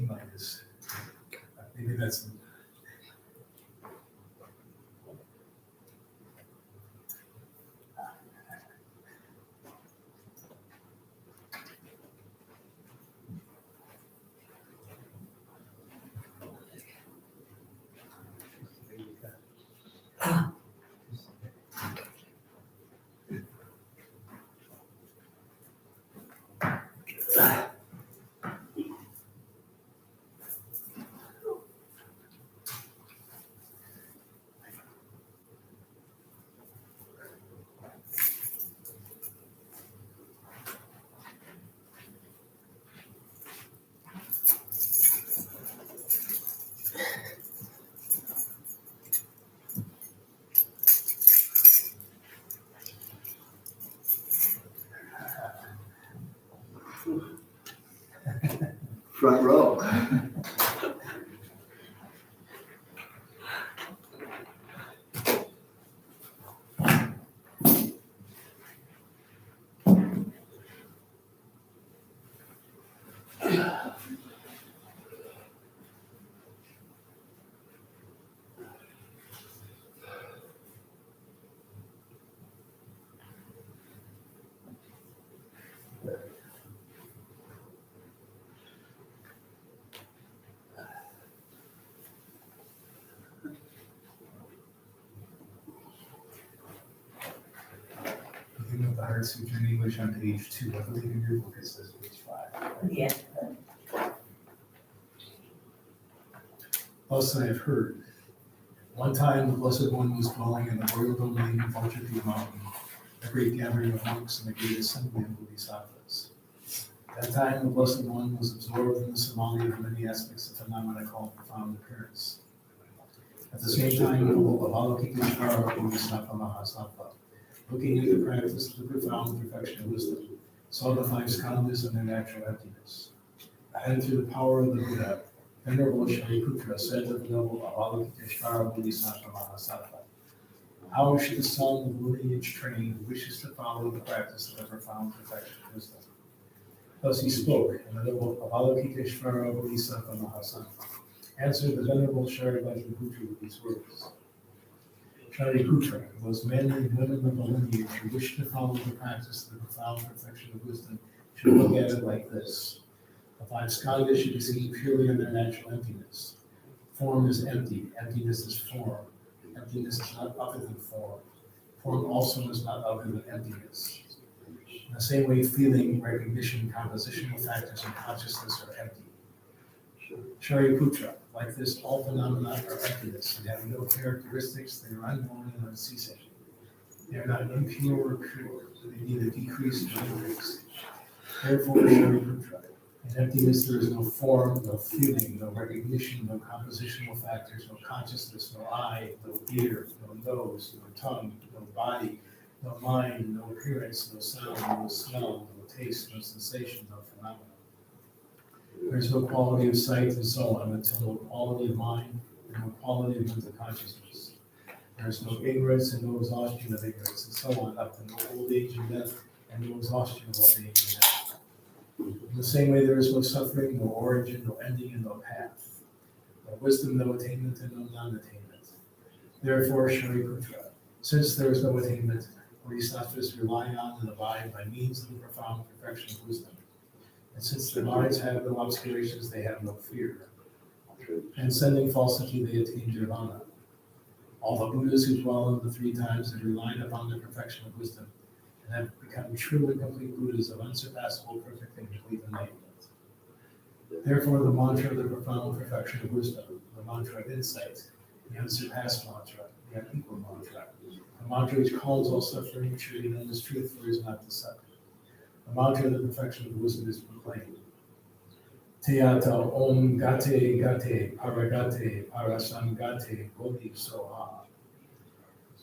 moonlight is. Maybe that's. Front row. You know the Heart Sutra in English on page 2. I believe in your book it says page 5. Yeah. Thus I have heard. One time the Blessed One was dwelling in the royal domain of Vajrapati Mountain, a great gathering of monks and a great assembly of bodhisattvas. At that time the Blessed One was absorbed in the samadhi of many aspects of phenomena called profound appearance. At the same time, Avalokiteshvara Bodhisattva Mahasattva, looking at the practice of the profound perfection of wisdom, saw the five skandhas and their natural emptiness. And through the power of the Buddha, Venerable Shariputra said to the noble Avalokiteshvara Bodhisattva Mahasattva, how should the son of lineage trained who wishes to follow the practice of the profound perfection of wisdom? Thus he spoke, and the noble Avalokiteshvara Bodhisattva Mahasattva answered the Venerable Shariputra with these words. Shariputra, those men and women of the lineage who wish to follow the practice of the profound perfection of wisdom should look at it like this. The five skandhas should be seen purely in their natural emptiness. Form is empty, emptiness is form. Emptiness is not other than form. Form also is not other than emptiness. In the same way, feeling, recognition, compositional factors, and consciousness are empty. Shariputra, like this, all phenomena are emptiness and have no characteristics. They are unknown and unceasing. They are not impure or pure. They neither decrease nor increase. Therefore, Shariputra, in emptiness there is no form, no feeling, no recognition, no compositional factors, no consciousness, no eye, no ear, no nose, no tongue, no body, no mind, no appearance, no sound, no smell, no taste, no sensation, no phenomena. There is no quality of sight and so on until no quality of mind and no quality of mental consciousness. There is no ignorance and no exhaustion of ignorance and so on up to no old age and death and no exhaustion of old age and death. In the same way, there is no suffering, no origin, no ending, and no path. No wisdom, no attainment, and no non-attainment. Therefore, Shariputra, since there is no attainment, bodhisattvas rely on and abide by means of the profound perfection of wisdom. And since their minds have no obscurations, they have no fear. Transcending falsity, they attain nirvana. All the Buddhas who dwell in the three times have relied upon the perfection of wisdom and have become true and complete Buddhas of unsurpassable, perfect, and complete enlightenment. Therefore, the mantra of the profound perfection of wisdom, the mantra of insight, the unsurpassed mantra, the unequal mantra, the mantra which calls all suffering truly known as truth, for it is not deceptive. The mantra of the perfection of wisdom is proclaimed. Teata om gate gate paragate parasangate bodhi soha.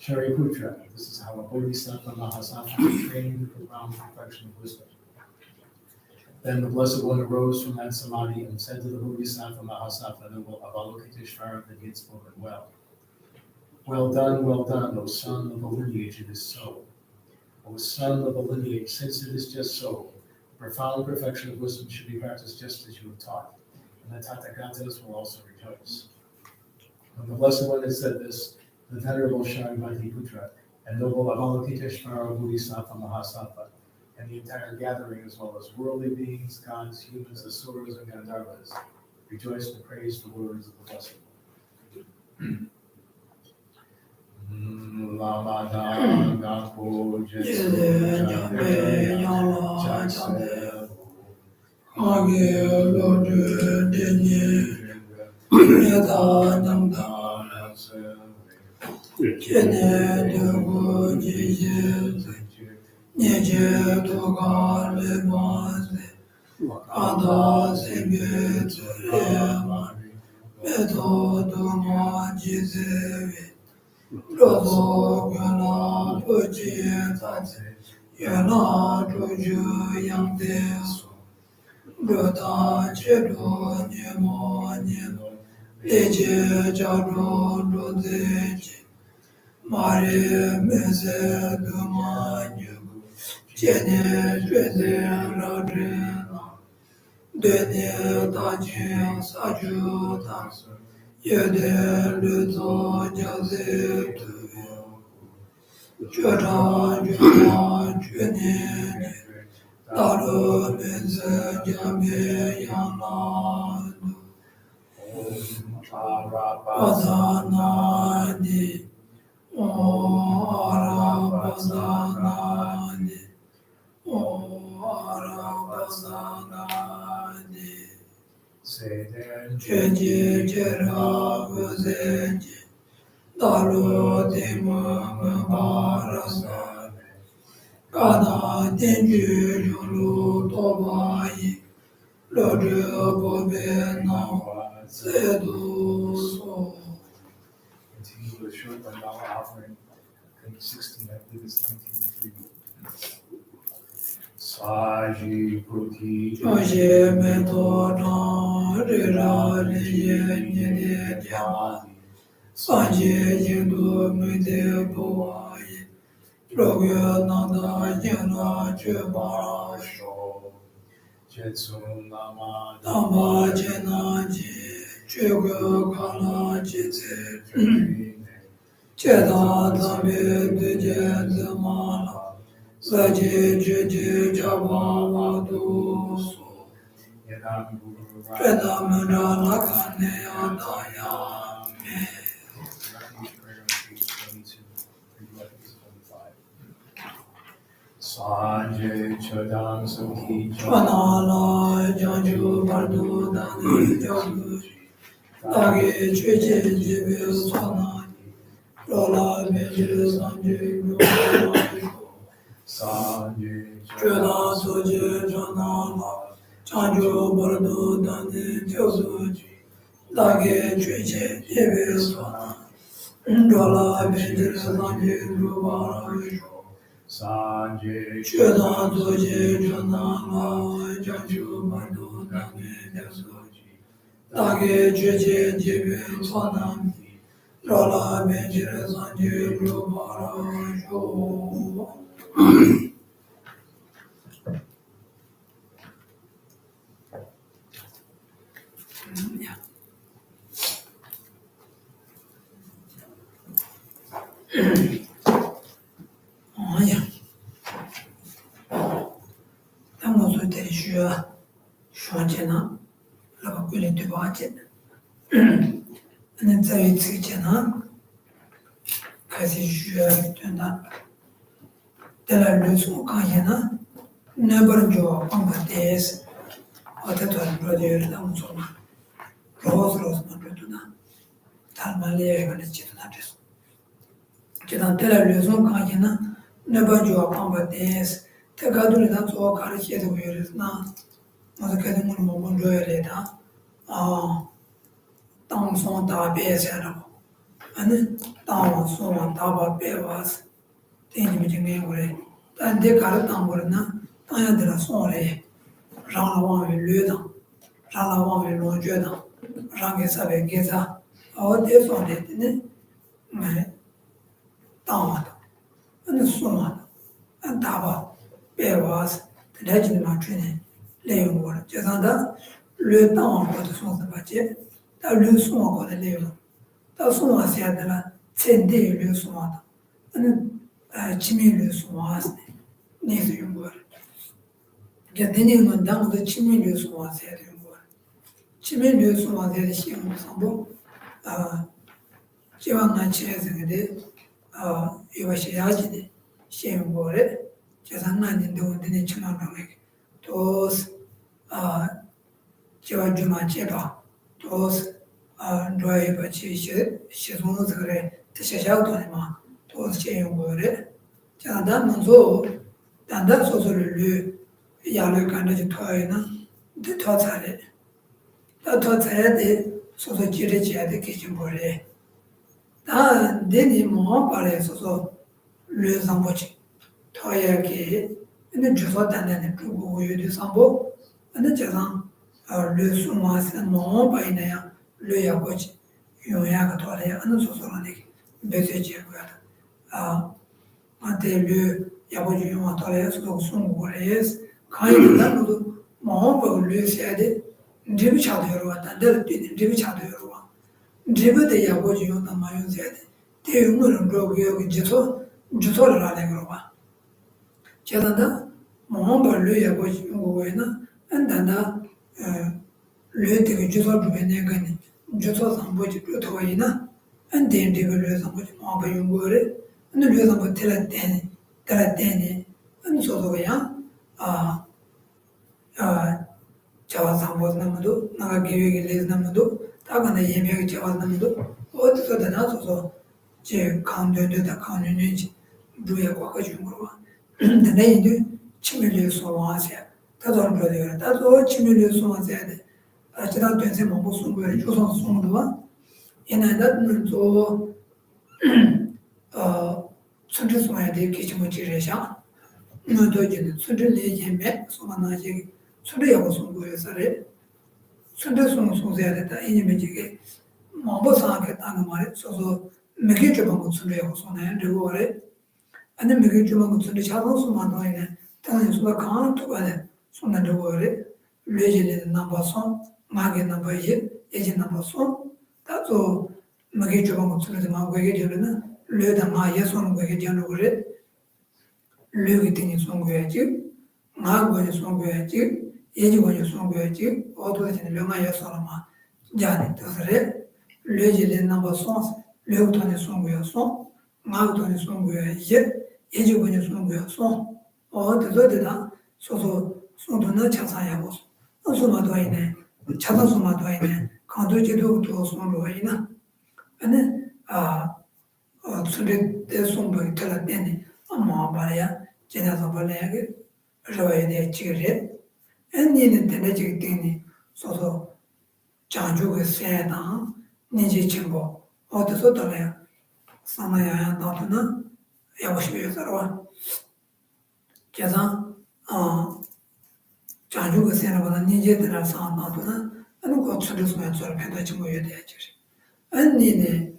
Shariputra, this is how a bodhisattva mahasattva is trained in the profound perfection of wisdom. Then the Blessed One arose from that samadhi and said to the bodhisattva mahasattva, noble Avalokiteshvara, that he had spoken well. Well done, O son of the lineage, it is so. O son of the lineage, since it is just so, the profound perfection of wisdom should be practiced just as you have taught. and the Tathagatas will also rejoice. When the Blessed One has said this, the Venerable Shariputra and noble Avalokiteshvara Bodhisattva Mahasattva, and the entire gathering, as well as worldly beings, gods, humans, asuras, and Gandharvas, rejoice and praise the words of the Blessed One. Lama Danga Puja Rozo gana puji tatse yana tuju yang desu Rota chedo nyemo nyemo leje jado rodeje Mare meze duma nyego Jene jwede radrena Dene taji saju tas Yede luto jaze tu Jada jada jene Daro meze jame yanadu Bazanadi Ora bazanadi Ora bazanadi Jeje jera vuzeje Daro dima barasa Kada tenju juru tobayi Lodre bobe na sedu so. Continue with a short mandala offering, page 16, I believe it's 1903. Saji Puti Oje meto na rira riye nyede jama Sanje jindu mide buwayi Rogyo nanda jena chubara sho Jetsu Lama Dhamma jena ji Chugyo kala jitse Cheda dhambe duje dhamala Saje jeje jaba vadu so Yadam Guru Cheda mera lakane adaya me Refuge prayer on page 22, read page 25. Sanjay Chodam Sukhi Chwanala janju bardu dani yogu Dagi cheche jebe swanani Rola meje sanje gurvani Sanjay Chwela soje chwanala janju bardu dani yogu Dagi cheche jebe swanani Rola meje sanje gurvani Sanjay Chwela soje chwanala janju bardu dani yogu Dagi cheche jebe swanani Rola meje sanje gurvani Yeah. Oh, yeah.当我说的说起呢，那个规律对吧？见，那在于这个呢，开始学对的，但是那从看见呢，那不能就帮他的是，我在团队里当中嘛，roz嘛对的，他们也个的记得那这是。Kita tela leson kajina neba jua pamba des te gaduli da zo kare chede weres na ma kede mun mo mon joere da tang son da be se ra ane tang son da ba be was te ni mi jinge gore dan de kare tang gore na ta ya de la son re rang la wa le da rang la wa lo jue da rang ge sa be ge sa a de son de ne mai当那送啊，打吧，别话是，在这里嘛，春天来用过了，就让他 le temps encore de son budget, t'as le son encore de l'évo, t'as son assez de la cendé le son, chimé le son, n'est ce une boire. Gardez mon dans de chimé le son assez de une boire. Chimé le son assez de chien, semble, jiwa nga chile zingde, yuwa shiyaji de, chien boire, jazan nga ninde wundine chima rangi, tos, jiwa juma cheba, tos, ndwa yuwa chi shizungu zingre, tisha shao ma, tos chien boire, jazan dan manzo, danda soso lulu, yalu kanda ji tuwa na, de tuwa tsare, da tuwa tsare de, soso jire chiya de kishin boire, 다 내니 뭐 말해서 le zambochi toya ke ne juso tanane kugo yudu sambo ane jazan le suma se mo baina ya le yabochi yoya ka tore ane soso ne bese je ko ante le yabochi yo tore so sum gores kai da no mo ba le se de ndibi chado yoro ta de ndibi chado yoro dribu de yabochi yo na mayo se de te umurun rogo yo juso la le groba 제가다 뭐만 르야 보지 뭐에나 안다나 르 되게 주소 주변에 가니 주소 상보지 표토이나 안된 되게 상보지 뭐 봐요 거래 근데 르 상보 tellatene 안 소소야 아 자와 상보 남도 나가 계획이 레즈 남도 다가나 예명이 자와 남도 어디서 되나 소소 제 강도에다 강연이지 루야 과가 준 거와 내인도 치밀려 소화하세요. 다들 그래요. 다들 치밀려 소화하세요. 지난 된세 뭐 무슨 거를 조선 송도와 얘네들은 또 선뜻소야 돼 기침을 지르셔. 너도 이제 선뜻내 예매 소만하지 소리하고 송고에서래. 선뜻송 소해야 된다. 이님이 지게 뭐 상하겠다는 말에 소소 매개 좀 하고 소리하고 소네 그거래. ane mege chuma ko tsuli chadang su ma dwa ine tanga suwa kaan tukwa ne suna dhruwa re lue je le namba son ma ge namba ye je namba son ta zo mege chuma ko tsuli ma gwe ge jele na lue da ma ye son gwe ge jele re lue ge tingi son gwe ji ma gwe son gwe ji ye ji gwe son gwe ji o to de le ma ye son ma ja ne ta re lue je le namba son lue to ne son gwe son ma to ne son gwe ye 예주군이 쓰는 거야. 되다. 소소 소도나 차사야고. 소마도 아니네. 차사소마도 아니네. 간도제도 또 소로 아니나. 아니 술에 대송도 틀었대니. 아마 말이야. 지나서 벌레야게 저에 대해 지그래. 애니는 되지 되니. 소소 장주가 세다. 니지 친구. 어디서 돌아야. 사나야 나도나 야보시면서 제가 자주가 생각보다 니제들을 상담하거나 아니 그 처리소면서 편하지 뭐 해야 되지. 아니네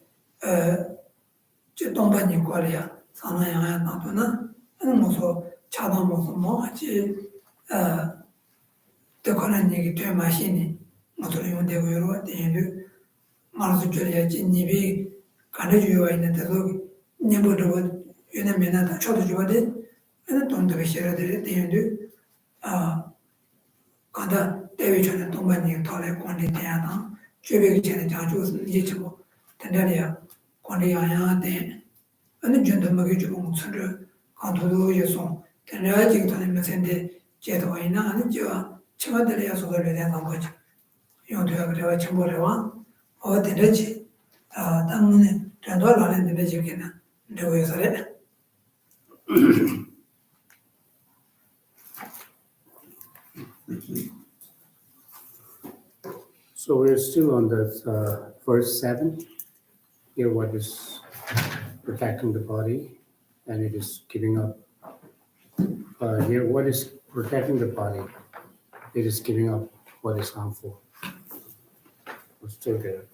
저 동반이 거리야. 상나야 나도나 아니 뭐서 차단 뭐 하지 더 얘기 되 마시니 모두 용되고 여러 때에도 말도 줘야지 니비 가르쳐야 있는데도 니보도 얘네면은 저도 좋아데 얘는 돈도 비셔야 돼 되는데 간다 대위전에 동반이 털에 관리 돼야다 주변에 전에 자주 이제 좀 된다리야 관리해야 돼 아니 전도 먹이 주고 무슨 간도도 예송 된다지 돈이 몇인데 제도 있나 아니 저 치마들이야 소설을 내는 거지 용도야 그래와 정보래와 되는지 당문에 전도를 안 했는데 저기는 누구여서래 So we're still on the verse 7. Here, what is protecting the body, and it is giving up. Here, what is protecting the body? It is giving up what is harmful. We're still there.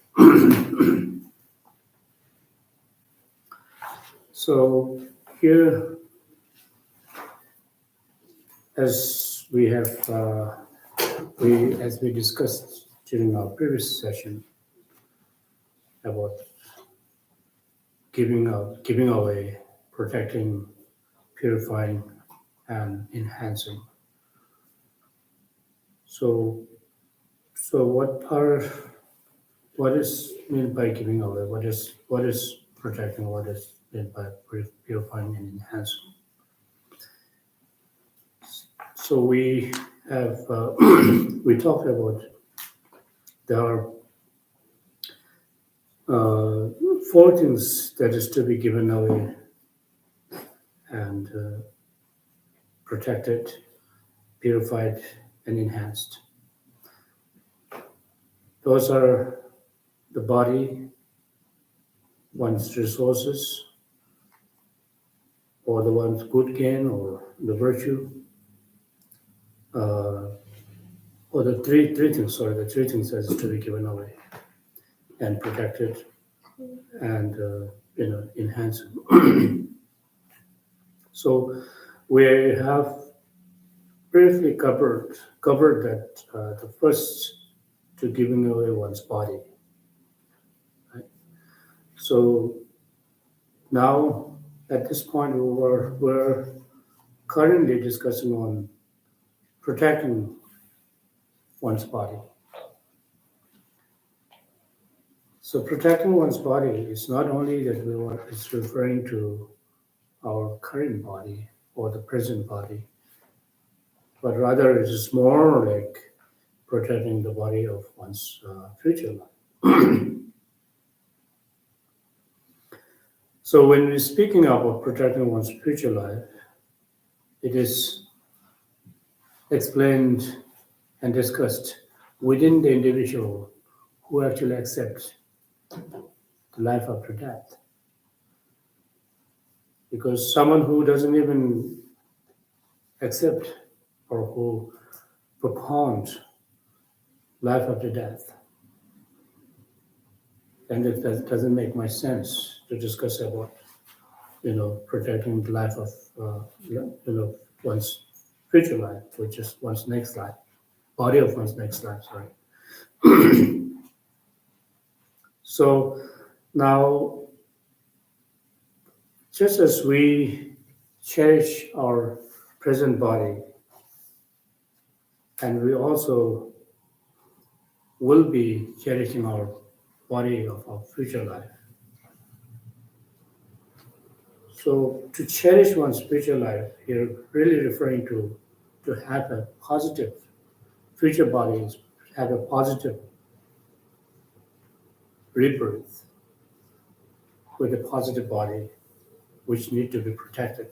So here, as we have as we discussed during our previous session about giving away, protecting, purifying, and enhancing. So, what is meant by giving away? What is protecting? What is meant by purifying and enhancing? So we have we talked about there are four things that is to be given away and protected, purified, and enhanced. Those are the body, one's resources, or the one's good gain, or the virtue, or the three things. Sorry, the three things that is to be given away and protected and enhanced. So we have briefly covered that the first to giving away one's body. Right? So now at this point we're currently discussing on protecting one's body. So protecting one's body is not only that it's referring to our current body or the present body, but rather it is more like protecting the body of one's future life. So when we're speaking about protecting one's future life, it is explained and discussed within the individual who actually accepts the life after death. Because someone who doesn't even accept or who propounds life after death, and it doesn't make much sense to discuss about, protecting the life of, one's future life, which is one's next life, body of one's next life, sorry. So now, just as we cherish our present body, and we also will be cherishing our body of our future life. So to cherish one's future life, here really referring to have a positive future body, have a positive rebirth with a positive body, which need to be protected.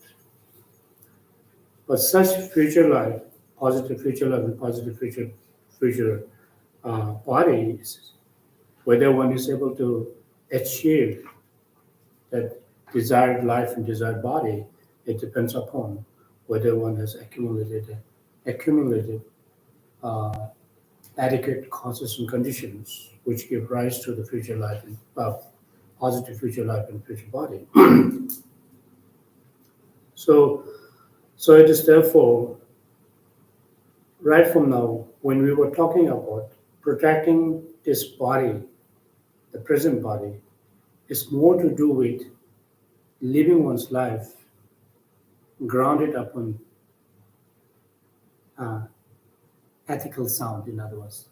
But such future life, positive future life and positive future bodies, whether one is able to achieve that desired life and desired body, it depends upon whether one has accumulated adequate causes and conditions which give rise to the future life and positive future life and future body. So it is therefore right from now when we were talking about protecting this body, the present body, is more to do with living one's life grounded upon ethical sound, in other words,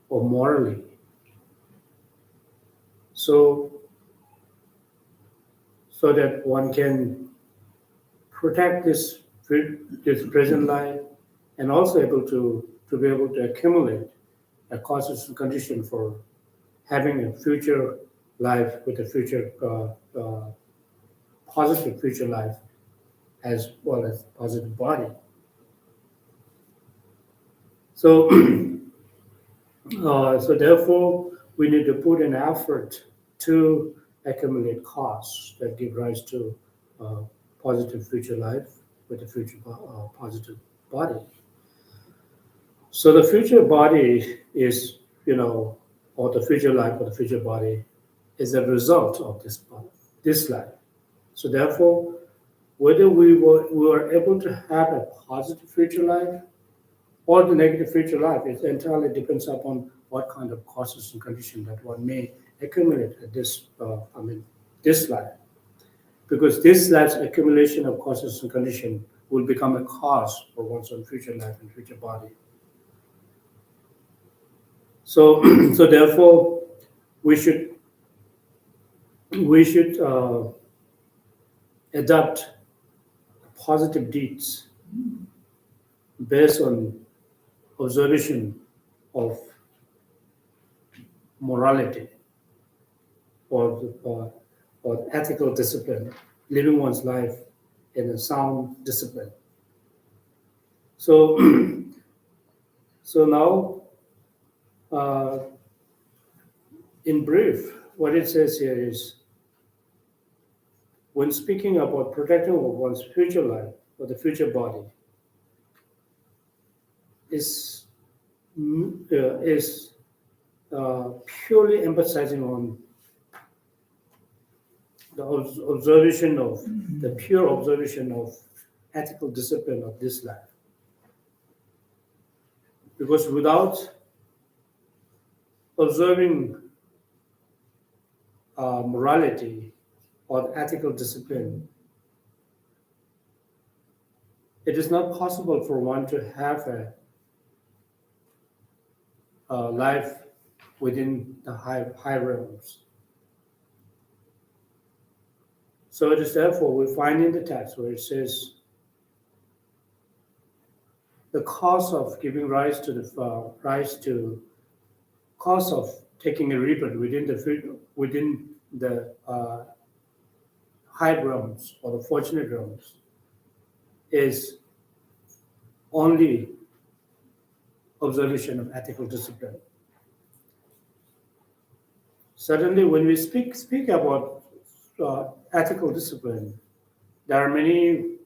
or morally. So that one can protect this present life and also to be able to accumulate a causes and condition for having a future life with a future positive future life as well as positive body. So, so therefore, we need to put an effort to accumulate costs that give rise to positive future life with a future positive body. So the future body is, or the future life or the future body is a result of this life. So therefore, whether we were able to have a positive future life or the negative future life. It entirely depends upon what kind of causes and conditions that one may accumulate at this life. Because this life's accumulation of causes and conditions will become a cause for one's own future life and future body. So, so therefore, we should adopt positive deeds based on observation of morality or ethical discipline, living one's life in a sound discipline. So, so now, in brief, what it says here is, when speaking about protecting one's future life or the future body, is purely emphasizing on the observation of the pure observation of ethical discipline of this life. Because without observing morality or ethical discipline, it is not possible for one to have a life within the high realms. So it is therefore we find in the text where it says, the cause of giving rise to the cause of taking a rebirth within the high realms or the fortunate realms is only observation of ethical discipline. Certainly, when we speak about ethical discipline, there are many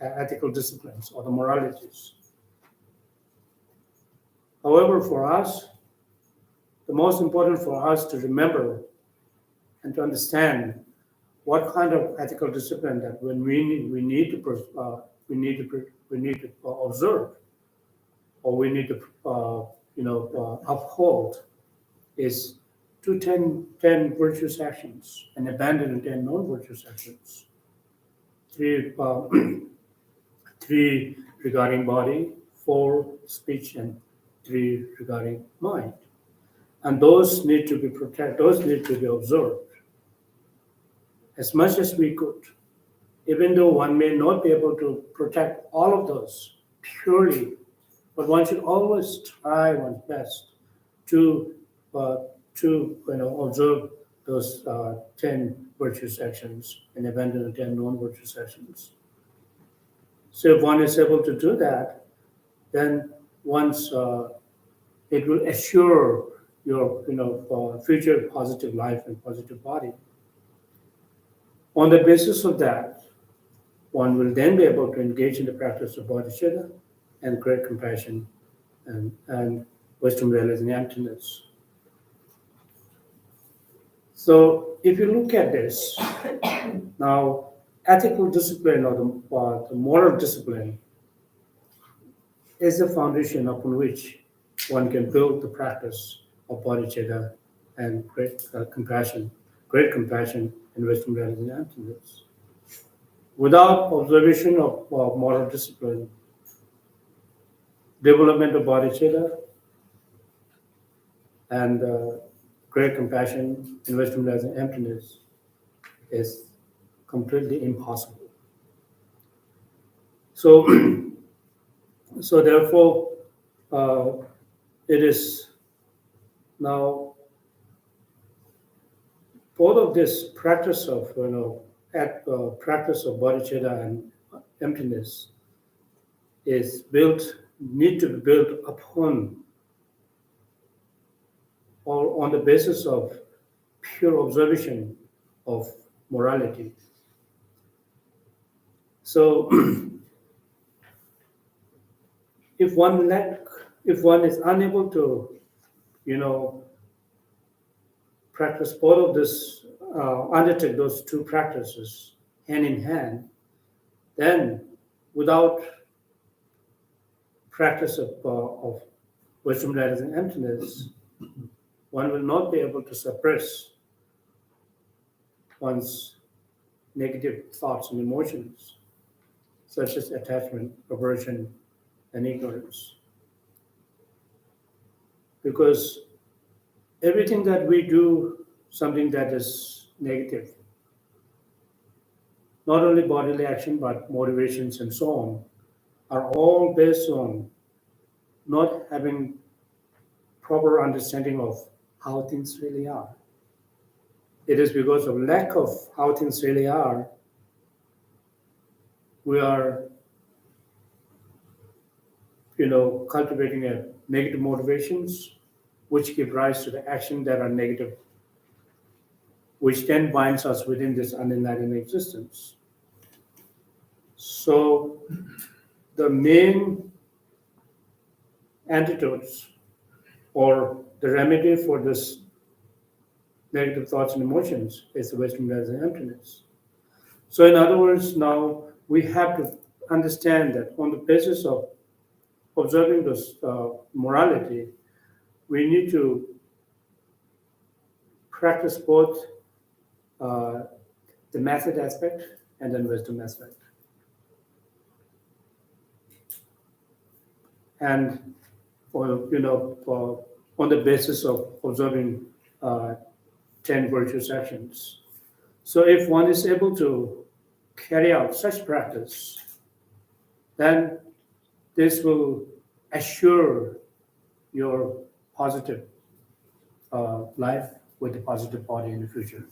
ethical disciplines or the moralities. However, for us, the most important for us to remember and to understand what kind of ethical discipline that when we need to observe or we need to uphold is to 10 virtuous actions and abandon 10 non-virtuous actions. Three regarding body, 4 speech, and 3 regarding mind. And those need to be protected, those need to be observed as much as we could, even though one may not be able to protect all of those purely, but one should always try one's best to observe those 10 virtuous actions and abandon the 10 non-virtuous actions. So if one is able to do that, then once it will assure your future positive life and positive body. On the basis of that, one will then be able to engage in the practice of bodhicitta and great compassion and wisdom, realizing emptiness. So if you look at this, now ethical discipline or the moral discipline is the foundation upon which one can build the practice of bodhicitta and great compassion and wisdom, realizing emptiness. Without observation of moral discipline, development of bodhicitta and great compassion and wisdom, realizing emptiness is completely impossible. So, so therefore, it is now both of this practice of practice of bodhicitta and emptiness need to be built upon or on the basis of pure observation of morality. So if one is unable to, practice both of this, undertake those two practices hand in hand, then without practice of wisdom rather than emptiness, one will not be able to suppress one's negative thoughts and emotions, such as attachment, aversion, and ignorance. Because everything that we do, something that is negative, not only bodily action, but motivations and so on, are all based on not having proper understanding of how things really are. It is because of lack of how things really are, we are, cultivating a negative motivations, which give rise to the action that are negative, which then binds us within this unenlightened existence. So the main antidotes or the remedy for this negative thoughts and emotions is the wisdom as an emptiness. So in other words, now we have to understand that on the basis of observing this morality, we need to practice both the method aspect and then wisdom aspect. And on the basis of observing 10 virtuous actions. So if one is able to carry out such practice, then this will assure your positive life with a positive body in the future.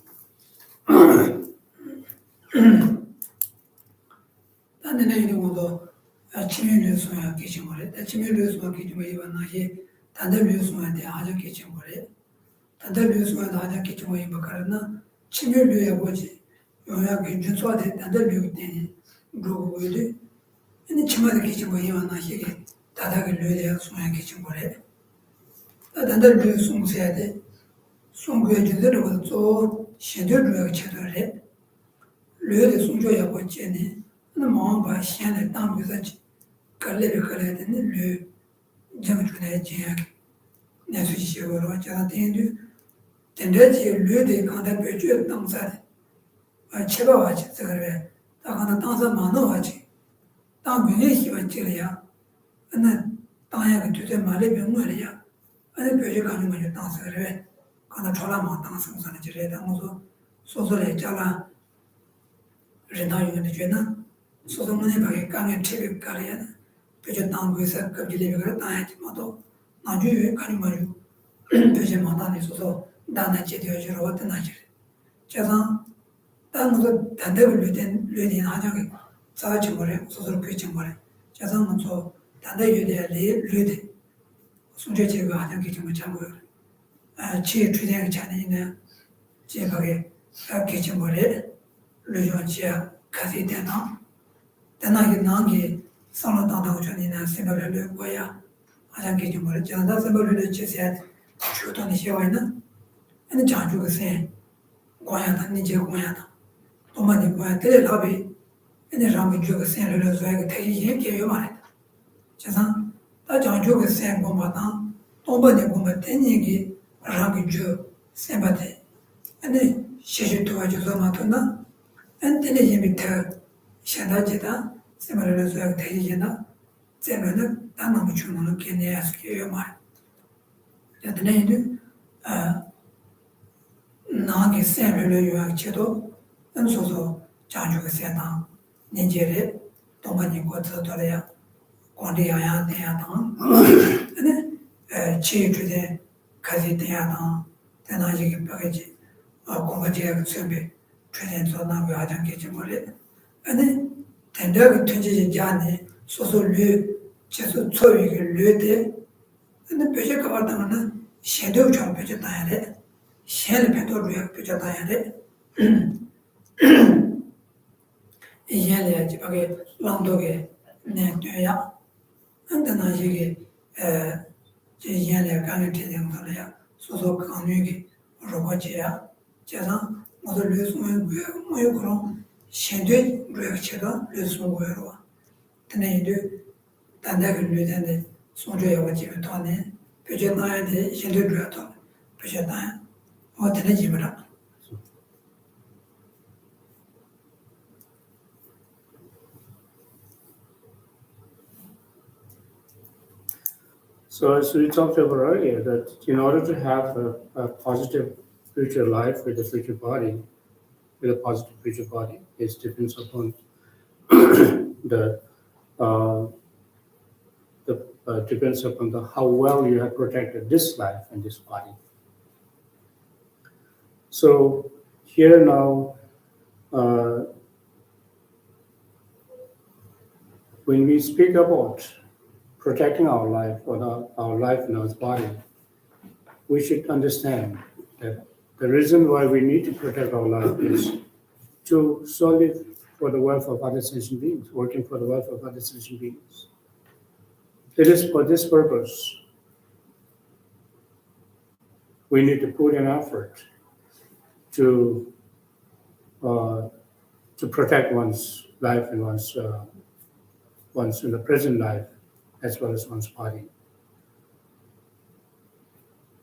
단대가 누는데 손줘야 와지면 돈에 표제 나야데 신도 줘도 표제 나야 어디는 집으라. So as we talked about earlier, that in order to have a positive future life with a future body, with a positive future body, it depends upon the depends upon the how well you have protected this life and this body. So here now, when we speak about protecting our life or our life and our body, we should understand that the reason why we need to protect our life is to solely for the welfare of other sentient beings, working for the welfare of other sentient beings. It is for this purpose we need to put an effort to protect one's life and one's in the present life as well as one's body.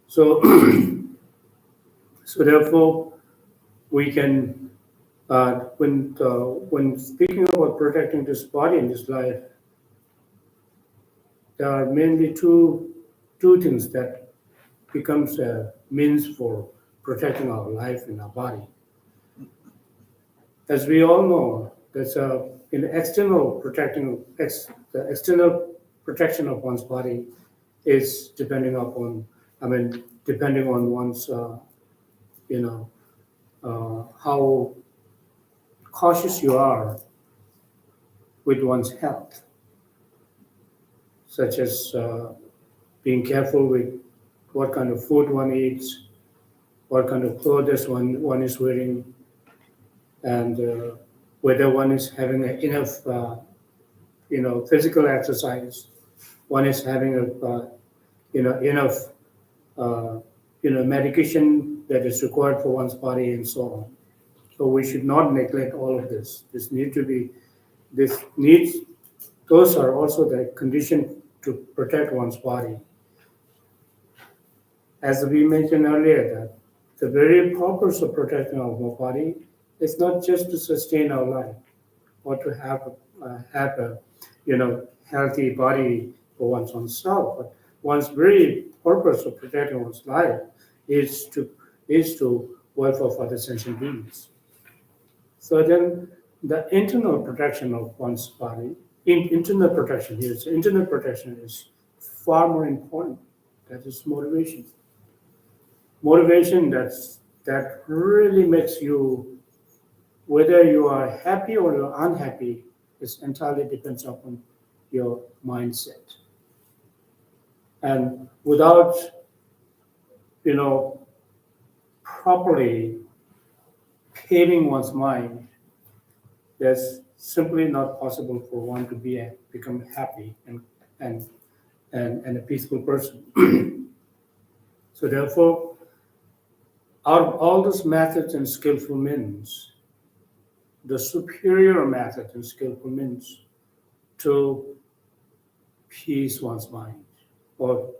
So, so therefore, we can when speaking about protecting this body and this life, there are mainly two things that becomes a means for protecting our life and our body. As we all know, there's in the external the external protection of one's body is depending on one's how cautious you are with one's health, such as being careful with what kind of food one eats, what kind of clothes one is wearing, and whether one is having enough physical exercise, one is having enough medication that is required for one's body and so on. So we should not neglect all of this. Those are also the condition to protect one's body. As we mentioned earlier, that the very purpose of protecting our body is not just to sustain our life or to have a healthy body for one's own self, but one's very purpose of protecting one's life is to welfare of other sentient beings. So then, the internal protection of one's body, internal protection is far more important. That is motivation. Motivation that really makes you, whether you are happy or you're unhappy, is entirely depends upon your mindset. And without, properly paving one's mind, it's simply not possible for one to become happy and a peaceful person. So therefore, out of all those methods and skillful means, the superior method and skillful means to peace one's mind or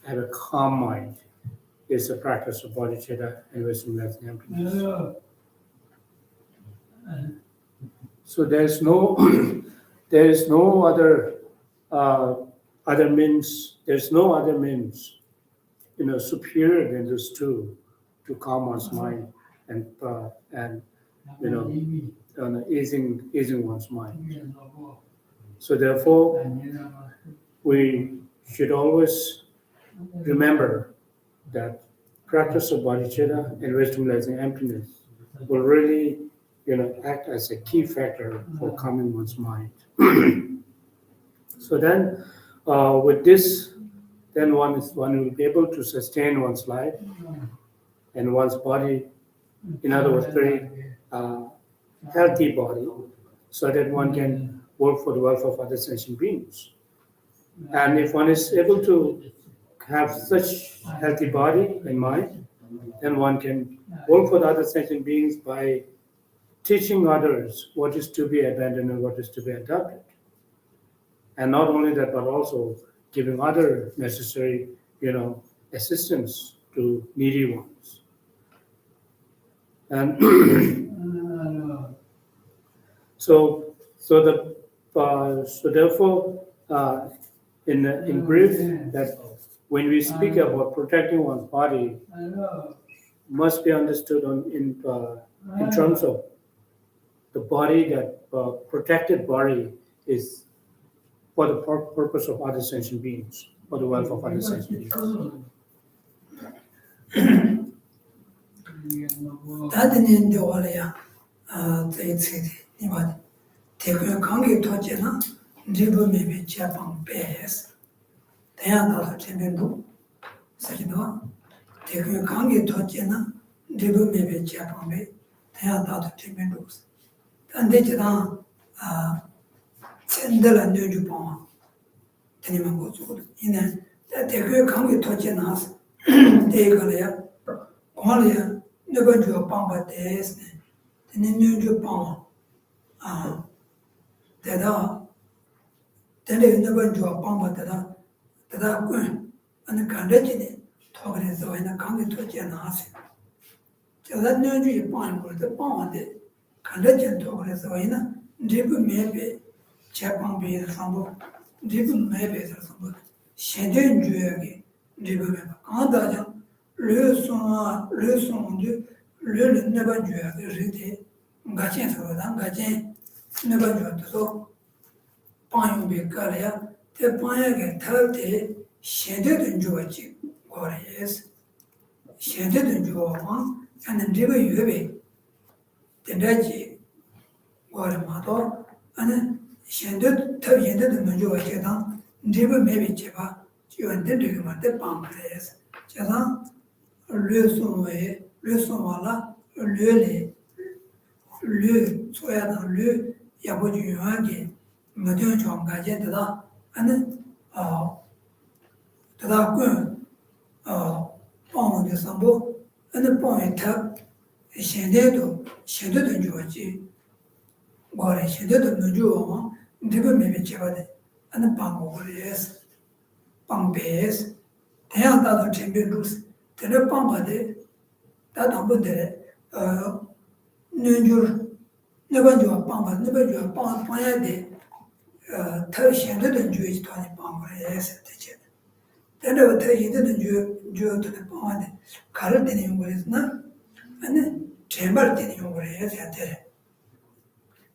have a calm mind is the practice of bodhicitta and wisdom, love, and emptiness. So there is no other means. There's no other means, superior than those two to calm one's mind and easing one's mind. So therefore, we should always remember that practice of bodhicitta and wisdom, love, and emptiness will really act as a key factor for calming one's mind. So then, with this, then one will be able to sustain one's life and one's body. In other words, very healthy body, so that one can work for the welfare of other sentient beings. And if one is able to have such healthy body and mind, then one can work for the other sentient beings by teaching others what is to be abandoned and what is to be adopted. And not only that, but also giving other necessary, assistance to needy ones. And so therefore, in brief, that when we speak about protecting one's body, must be understood in terms of the body, that protected body is for the purpose of other sentient beings, for the welfare of other sentient beings. 다들 이제 원래야 저희 이만 대표 관계 토지나 리브메비 제방 베스 대한다도 재면도 사기도 대표 관계 토지나 리브메비 제방 베 대한다도 재면도 근데 제가 챈들은 요주 봐 되는 거 주고 이내 대표 관계 토지나 대가래야 관리야 내가 저 방바 대스 되는 요주 봐 대다 대내 내가 저 방바 대다 군 아니 간대지네 토그래서 이나 관계 토지나 하세 저다 요주 봐 거도 봐한테 간대진 토그래서 이나 리브 매베 제방비에 상부 리브 매베에서 상부 셴된 주역이 리브 매베 간다죠 르송드 르르 네바 주역이 리데 가첸서다 가첸 네바 주역도 파용비 가려야 대 파용에 탈때 셴된 주역이 거래스 셴된 주역은 하는 리브 유베 된다지 거래마도 아니 현대 더 현대도 먼저 왔잖아. 리브 매비 제가 지원된 되게만 방그래서 제가 르송와라 르레 르 소야다 르 야보지 유한게 모든 정가제 되다 아니 되다 방원의 상보 아니 방에 탑 현대도 좋지 거래 현대도 늦어 리브 매비 제가 아니 방고래스 방베스 대한다도 챔피언스 대를 방바데 다도 한번 돼 눈줄 내가 저 방바 내가 저 방야 돼 더 현대도 주의团 방고래스 되지 대로 더 현대도 주도 방한테 가를 때는 거래스나 아니 제발 때는 거래스 돼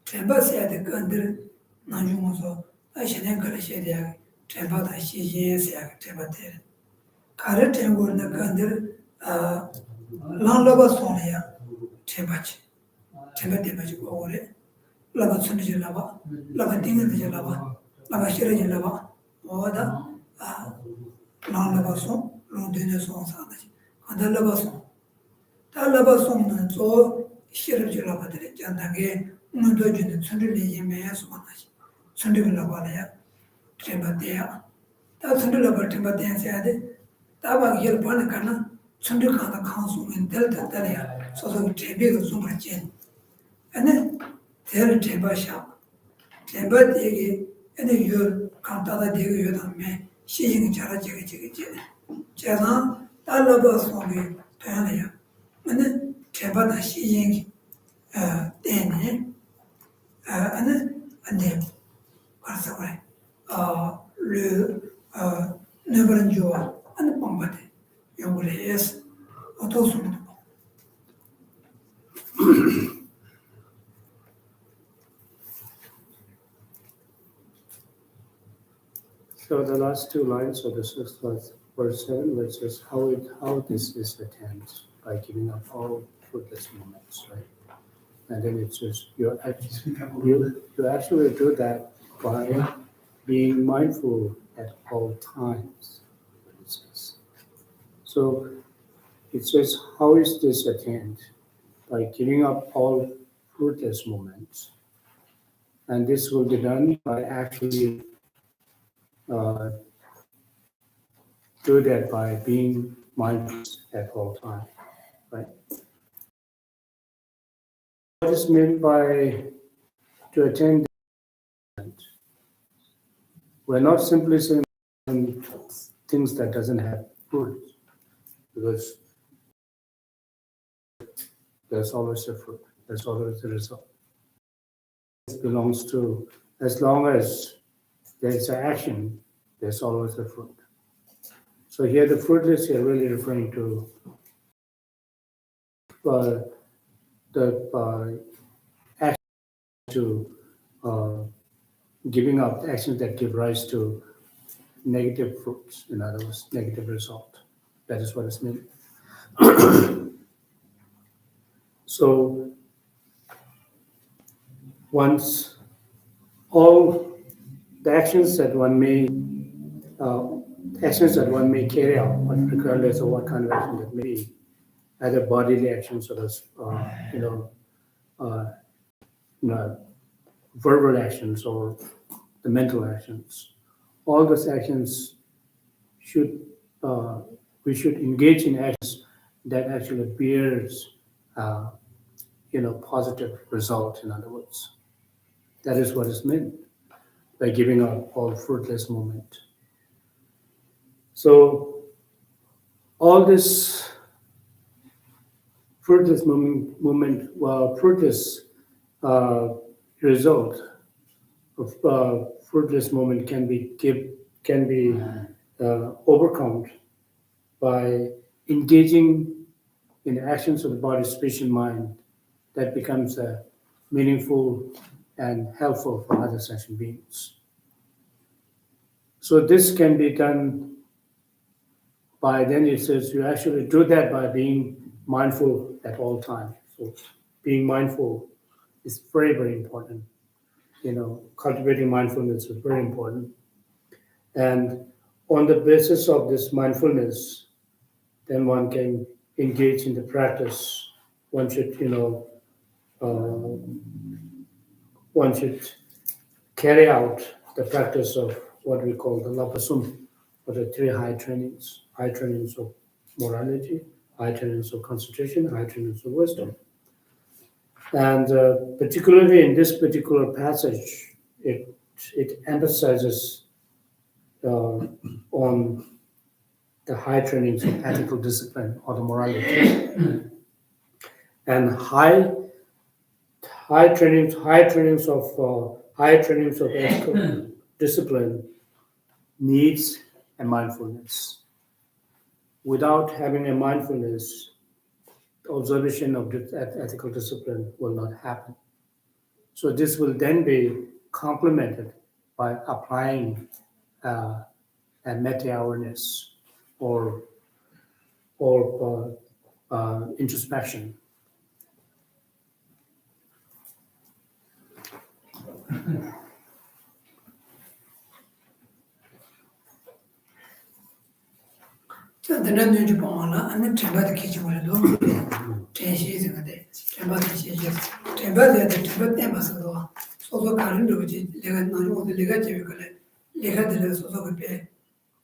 템바스야데 건들 나중에서 아시는 거를 시대야 템바다 시시에야 템바데 가르 템고는 건들 란라바 소리야 템바치 템바데 오래 라바 손지 라바 라바 띵을 라바 라바 시르지 라바 뭐다 란라바 소 론데네 소 사다지 간달라바 소 달라바 소는 저 시르지 라바데 잔다게 문도주는 손들이 예매해서 만나지. 손들을 나와야 템바데야. 다 손들을 버 템바데야 돼. 다바 열 번에 가나 손들 가다 강수는 될때야. 소소 제비가 숨을지. 아니 될 제바샤. 제바데게 아니 열 간다다 되게 요다면 시행이 잘하지 지지. 제가 달라버 소리 되네요. 아니 제바다 시행이 때네 안돼 그래서 그래 네버는 좋아 안 pomba데 용을 해서 어떠습니까? So the last two lines of the sixth verse 7, which is how this is attained by giving up all fruitless moments, right? And then it says you actually do that by being mindful at all times. It says. So it says, how is this attained? By giving up all fruitless moments. And this will be done by actually do that by being mindful at all times, right? What is meant by to attain we're not simply saying things that doesn't have fruit, because there's always a fruit, there's always a result. It belongs to, as long as there's an action, there's always a fruit. So here the fruitless here really referring to the action to giving up actions that give rise to negative fruits, in other words, negative result. That is what is meant. So once all the actions that one may carry out, regardless of what kind of action that may be, either bodily actions or uh, verbal actions or the mental actions, all those actions should we should engage in actions that actually bears positive result. In other words, that is what is meant by giving up all fruitless movement. So all this fruitless movement, fruitless result of fruitless movement can be overcome by engaging in actions of the body, speech, and mind that becomes meaningful and helpful for other sentient beings. So this can be done by, then it says you actually do that by being mindful at all times. So being mindful is very, very important. Cultivating mindfulness is very important. And on the basis of this mindfulness, then one can engage in the practice. One should, one should carry out the practice of what we call the lapasum, or the three high trainings of morality, high trainings of concentration, high trainings of wisdom. And particularly in this particular passage, it emphasizes on the high trainings of ethical discipline or the morality, and high trainings of ethical discipline needs a mindfulness. Without having a mindfulness, observation of ethical discipline will not happen. So this will then be complemented by applying a meta-awareness or introspection. 자, 내가 눈치 보거나 아니면 전바도 기침을해도 대시즈가 돼. 전바도 시즈. 전바도 때문에도 소소 가는 거지. 내가 나중에 내가 집에 가래. 내가 들어 소소가 배.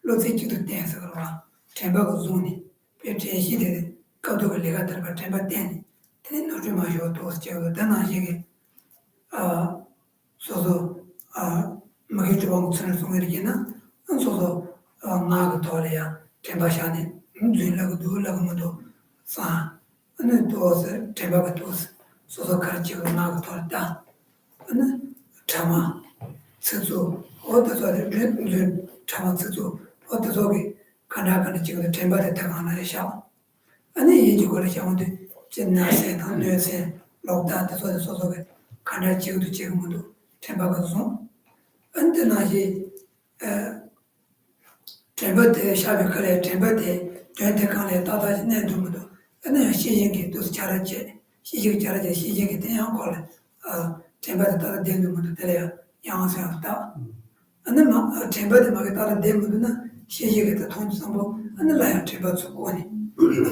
로직도 돼서 그러와. 전바가 존이. 배 대시데 가도가 내가 들어가 전바 때니. 근데 너좀 마셔 또 제가 다나시게 소소 막이 좀 쓰는 송이리기나 소소 나가 돌아야 tembaşane düğünle duğla gumodo sa ane doze tembaga doze sozo karchi na torta ane tama tsuzu oda zode dün tama tsuzu oda zoge kana chigo tembade tagana sha ane yeji gore shaunde jenna se na nöse lokda de sozo ge kana chigo modo tembaga zo ante na ji temba데 샤비 그래 temba데 저한테 간에 따다지 내두고도 근데 시행이 또 잘하지 시행 잘하지 시행이 대한 걸 temba데 따라 되는 것도 돼야 양생한다 근데 막 temba데 막 따라 되면은 시행이 또 통상보 근데 라야 tem바 주고니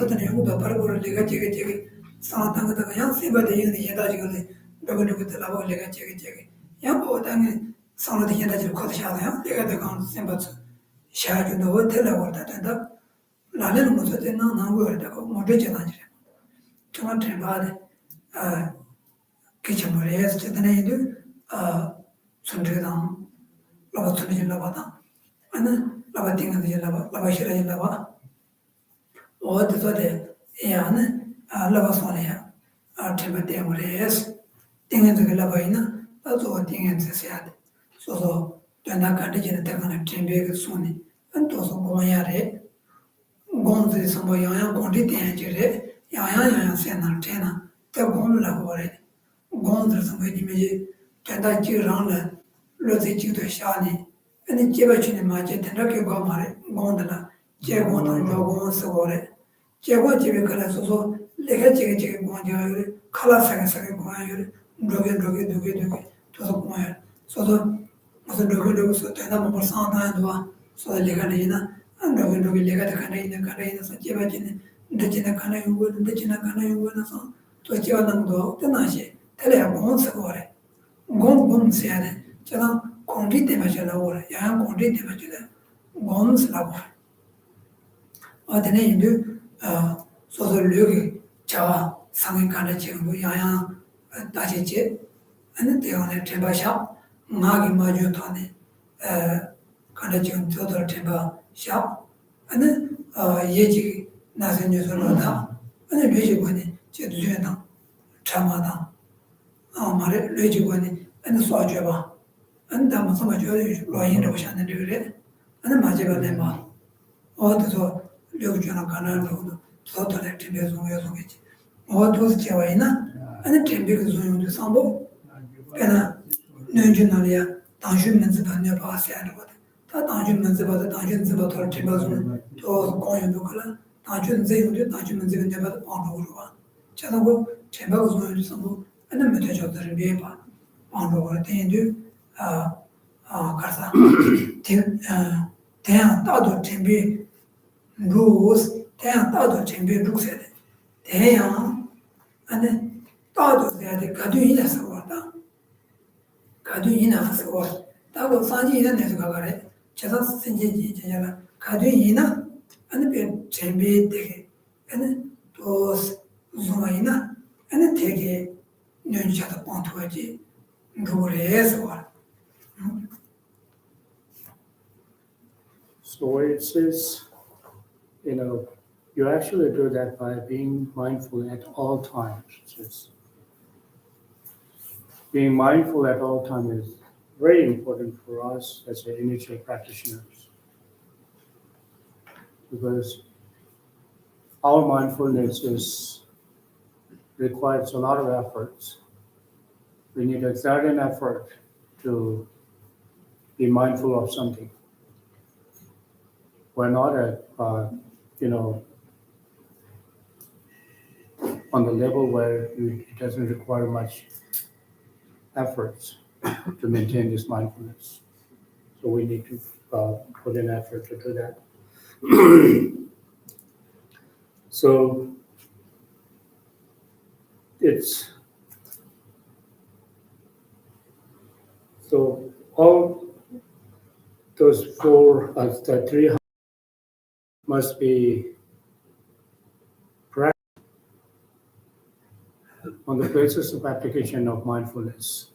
어떤 연구도 바로바로 내가 제게 상담 같은 거 양세바데 이게 해다지 그래 너는 그때 라고 내가 제게 양보 당에 상담도 해다지 거기서 내가 내가 sembatsu 샤주 너 텔레워다 된다 나는 무슨 되나 나고르다고 모르잖아 정말 대바데 기침을 해서 되네도 선대당 lava tsuli lava ta, ane lava tinga lava shira lava, o de so de ya ne lava sone ya, temba tengu res, tinga de lava ina, ta zo tinga de se ya de, so tena kante jene te kana tembe ke sone, an to so gonya re, gonzi sambo yang gondi tenga jere, yang se na tena, te gon la gore, gonzi sambo di meje, tenda ji rang la, lo zi ji to sha ni, ane jeba chune ma je tenda ke go ma re, gondi la, je gon tang jo gon se gore, je gon jebe kala so so, lega jege gon ja yore, kala sake gon yore, doge, to so gon yore, so so doge so tenda mo por sa ta ndo so lega ne na, an doge lega de kana ina so jeba chune, ndechina kana yugo na so, to jeba nang do, tena she, tele ya gon se gore, gon se ya de, chana kondi tema chala gore, ya kondi tema chala, gon se la gore. Adene indu, so lyogi chawa sangi kanda chengu, ya dachi che, ane teo ne temba sha, ngagi maju toane, kanda chengu todoro temba sha, ane yeji nasi nyuso lo da, ane lyoji gwani che duyo tang, chama tang, mare lyoji gwani, ane so jeba, ane dama sama jo lo yin rabo sha ne lyo ane ma jeba lemba. 어디서 려주나 가나로 저들의 팀에 송여송이지 어디서 제와이나 아니 팀에 송여도 상보 그나 내준나리아 당신 문제 받냐 봐야 하는 거다 다 당신 문제 받아 당신 문제 받아 팀에 송또 공연도 그라 당신 제용도 당신 문제 받냐 받아 방으로 와 저도 팀에 송여도 상보 아니 메타저들을 위해 봐 방으로 되는데 가서 대양 따도 팀에 rules 대양 따도 준비 루스에 대양 안에 따도 돼야 돼 가두이나서 왔다 가두이나서 와 따고 사지는 내서 가가래 제가 생기지 제가 가두이나 안에 배 준비 되게 안에 또 좀이나 안에 되게 년차도 pontua지 rules 와 So it says, you actually do that by being mindful at all times. It's being mindful at all times is very important for us as initial practitioners, because our mindfulness requires a lot of efforts. We need to exert an effort to be mindful of something. We're not on the level where it doesn't require much efforts to maintain this mindfulness. So we need to put in effort to do that. So all those the three must be practiced on the basis of application of mindfulness.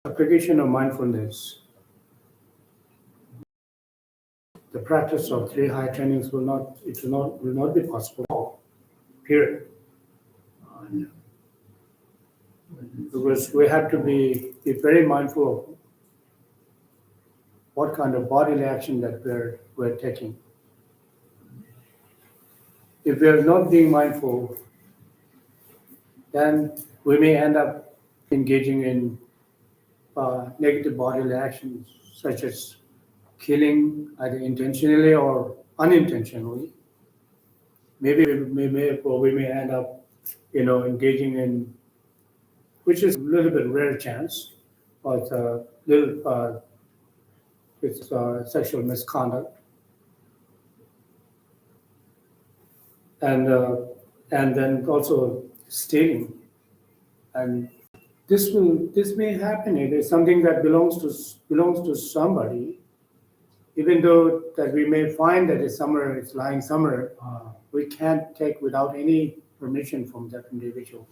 Application of mindfulness, the practice of three high trainings will not be possible. Period. Because we have to be very mindful of what kind of bodily action that we're taking. If we are not being mindful, then we may end up engaging in negative bodily actions, such as killing either intentionally or unintentionally. Maybe we may end up, engaging in, which is a little bit rare chance, but it's sexual misconduct, and then also stealing, and this may happen. It is something that belongs to somebody, even though that we may find that it's lying somewhere. We can't take without any permission from that individual.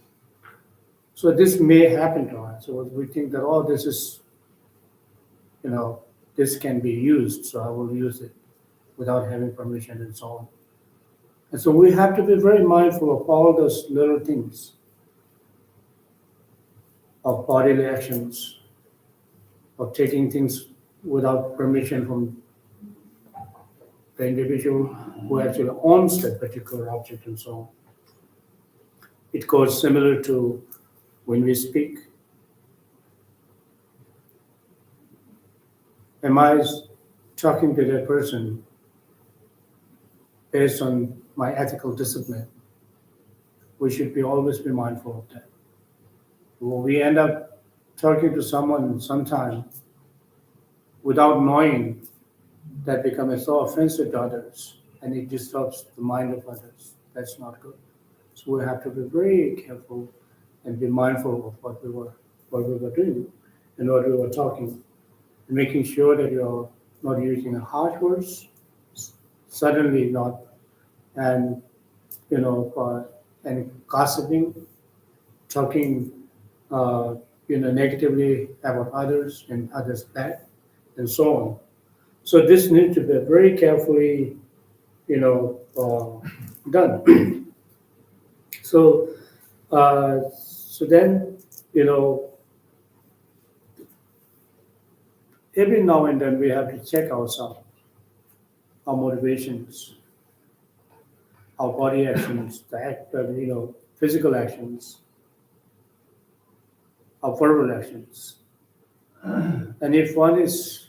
So this may happen to us. So we think that this is this can be used, so I will use it without having permission and so on. And so we have to be very mindful of all those little things of bodily actions, of taking things without permission from the individual who actually owns that particular object and so on. It goes similar to when we speak. Am I talking to that person based on my ethical discipline? We should always be mindful of that. When we end up talking to someone sometime without knowing, that becomes so offensive to others and it disturbs the mind of others. That's not good. So we have to be very careful and be mindful of what we were doing and what we were talking, and making sure that you're not using harsh words, suddenly not, and and gossiping, talking, negatively about others and others bad, and so on. So this needs to be very carefully, done. So, so then, every now and then we have to check ourselves, our motivations, our body actions, physical actions, our verbal actions. And if one is,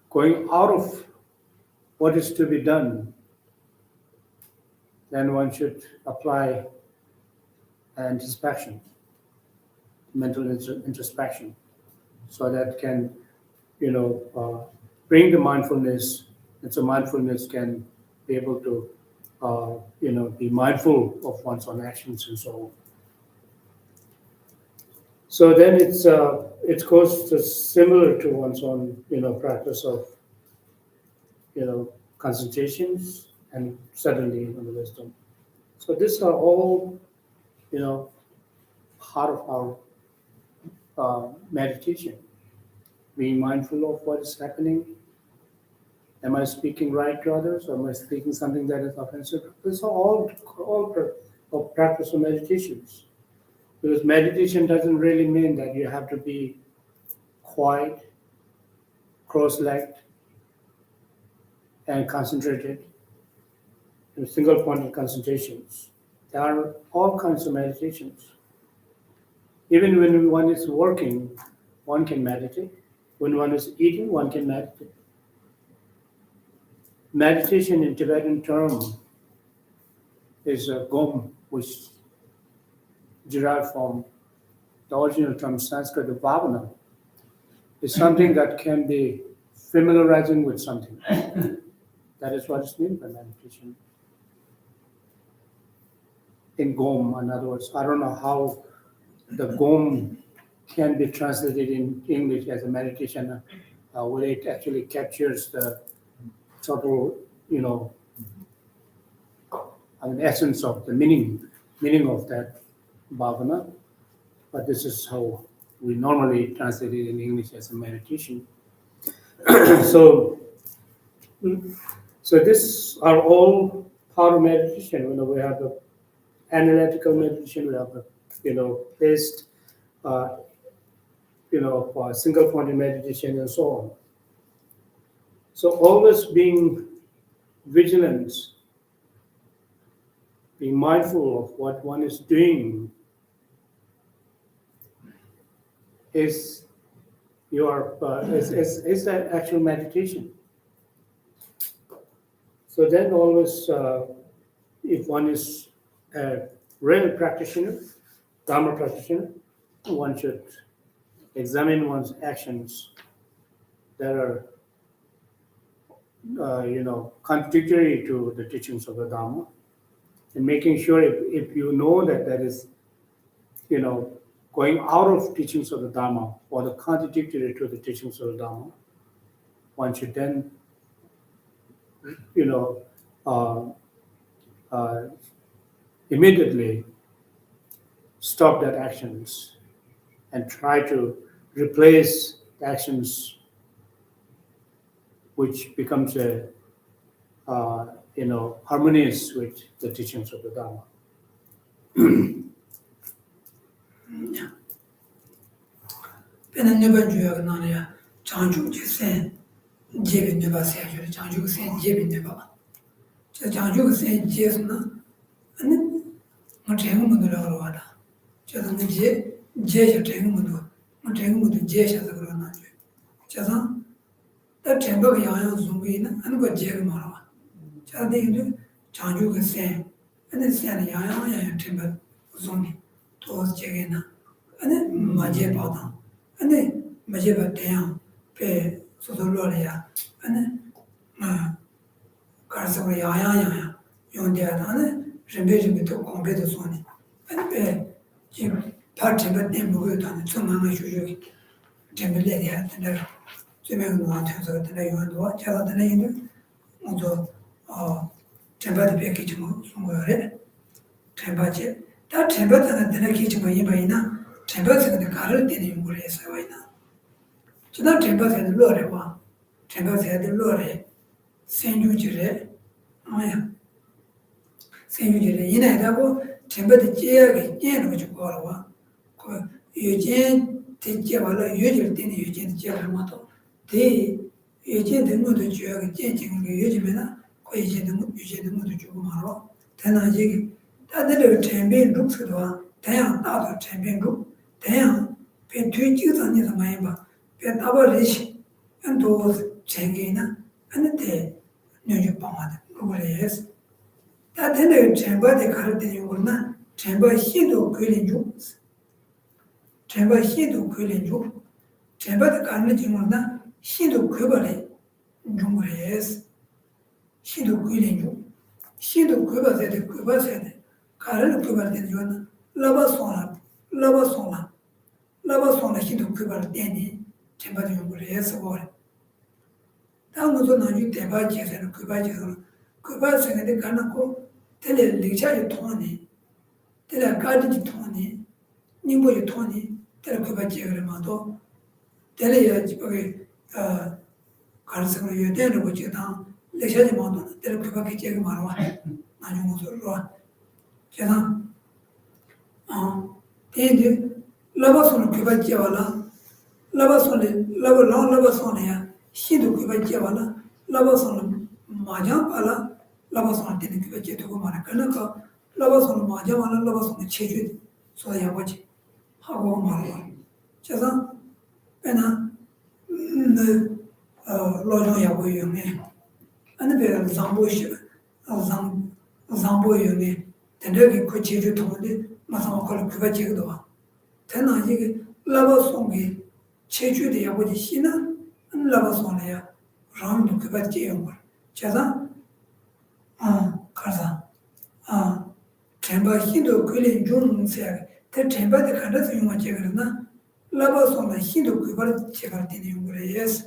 going out of what is to be done, then one should apply introspection, mental introspection, so that can, bring the mindfulness, and so mindfulness can be able to, be mindful of one's own actions and so on. So then it goes to similar to one's own, practice of, concentrations and suddenly on the wisdom. So these are all, part of our meditation. Being mindful of what is happening. Am I speaking right to others, or am I speaking something that is offensive? These are all practice of meditations. Because meditation doesn't really mean that you have to be quiet, cross-legged, and concentrated in single-pointed concentrations. There are all kinds of meditations. Even when one is working, one can meditate. When one is eating, one can meditate. Meditation in Tibetan term is a gom, which derived from the original term Sanskrit bhavana. It's something that can be familiarizing with something. That is what is meant by meditation. In gom, in other words, I don't know how the gom can be translated in English as a meditation, where it actually captures the total, essence of the meaning of that bhavana. But this is how we normally translate it in English as a meditation. so, so these are all part of meditation. We have the analytical meditation, we have the, based, single pointed meditation and so on. So always being vigilant, being mindful of what one is doing is is that actual meditation. So then always, if one is a real practitioner, Dharma practitioner, one should examine one's actions that are, contradictory to the teachings of the Dharma, and making sure if you know that that is, going out of teachings of the Dharma or the contradictory to the teachings of the Dharma, one should then, uh, immediately stop that actions and try to replace the actions which becomes harmonious with the teachings of the Dharma. Pena nyoba juya nana ya changchuk je sen jebi nyoba se ya changchuk sen jebi nyoba. Cha changchuk sen je na ane ngatengu mundu la ro wada. Cha dang je ya tengu mundu je sha da ro na je. Cha dang ta temba ga yang zungi na ane ba je ga ma ro. Cha de yu changchuk sen ane sen yang temba zungi to je ga na ane ma je pa da. ane majeba tayang pe sotolo ya ane karsa ya yondia ane rembe to kombe to soni ane pe ji parti ba tembo yo tan tsuma ma shuju tembe le ya tanda tseme no wa tsa tanda yo ndo cha da tanda yin ndo temba de pe ki chimo sungo re temba je ta temba tanda ki chimo yin ba ina temba tanda karal tene yung re sa wa ina chidang tenpa sayade lo re kwa, tenpa sayade lo re, senju jire, senju jire, ina ita ko tenpa de jaya ke jen no ju kwa rwa, ko yu jen te jaya wala yu jir teni yu jen jaya kar mato, te yu jen de ngu tu jaya ke jen jen ke yu jime na, ko yu jen de ngu tu ju ku ma rwa, tena jiki, ta dili tenpen ruk sikwa, tenyang tato tenpen ruk, tenyang pen tui jik zang nisa ma yinpa, pe taba rishi, an to chengi na, an te nyonyo pama de, rupa le yes. Ta tena chenpa de kar teni yungur na, chenpa hindu kui lin juk, chenpa hindu kui lin juk, chenpa de kar na jingur na, hindu kui ba le, yungur yes. Hindu kui lin juk, hindu kui ba sede, kar na kui ba teni yuwa na, laba sona hindu kui ba teni, tenpa de yungur yes gore. Tā ngō nā yu tēpā jēsā rō, kūpā jēsā rō, kūpā sēngā tē kāna kō tēlē līkshā yu tōni, tēlē kādi jī tōni, nīmbō yu tōni, tēlē kūpā jēgā rō mā tō, tēlē yā jī pā kē kāra sēngā yu tēn rō jī tāng, līkshā jī mā tō, tēlē kūpā kē jēgā mā rō wā, nā yu ngō sō rō wā. Jē tāng, tēn tē, lāpa sō rō kūpā jē wā lā, lāpa sō rō, lāpa lāng lāpa sō rō yā, hindu kuwa jewa la, laba sona majang pa la, laba sona teni kuwa je tuku mara kana ka, laba sona majang pa la, laba sona chechu soda ya wachi, hawa mara wa. Chasa, pena, lojong ya wo yu ne, ane pe zambo yu ne, tenda ki kuwa chechu tuku de, masama kala kuwa jega dowa. Tena jige, laba sona chechu de ya wachi shina, laba sona ya rāma tu kīpa jīyō ngor. Chāsā, kārsā, tēmbā hindu kuilin yung sēyā, tē tēmbā tē kāndā sī yunga chēgara na, laba sona hindu kuipa chēgara tēne yung gora yes.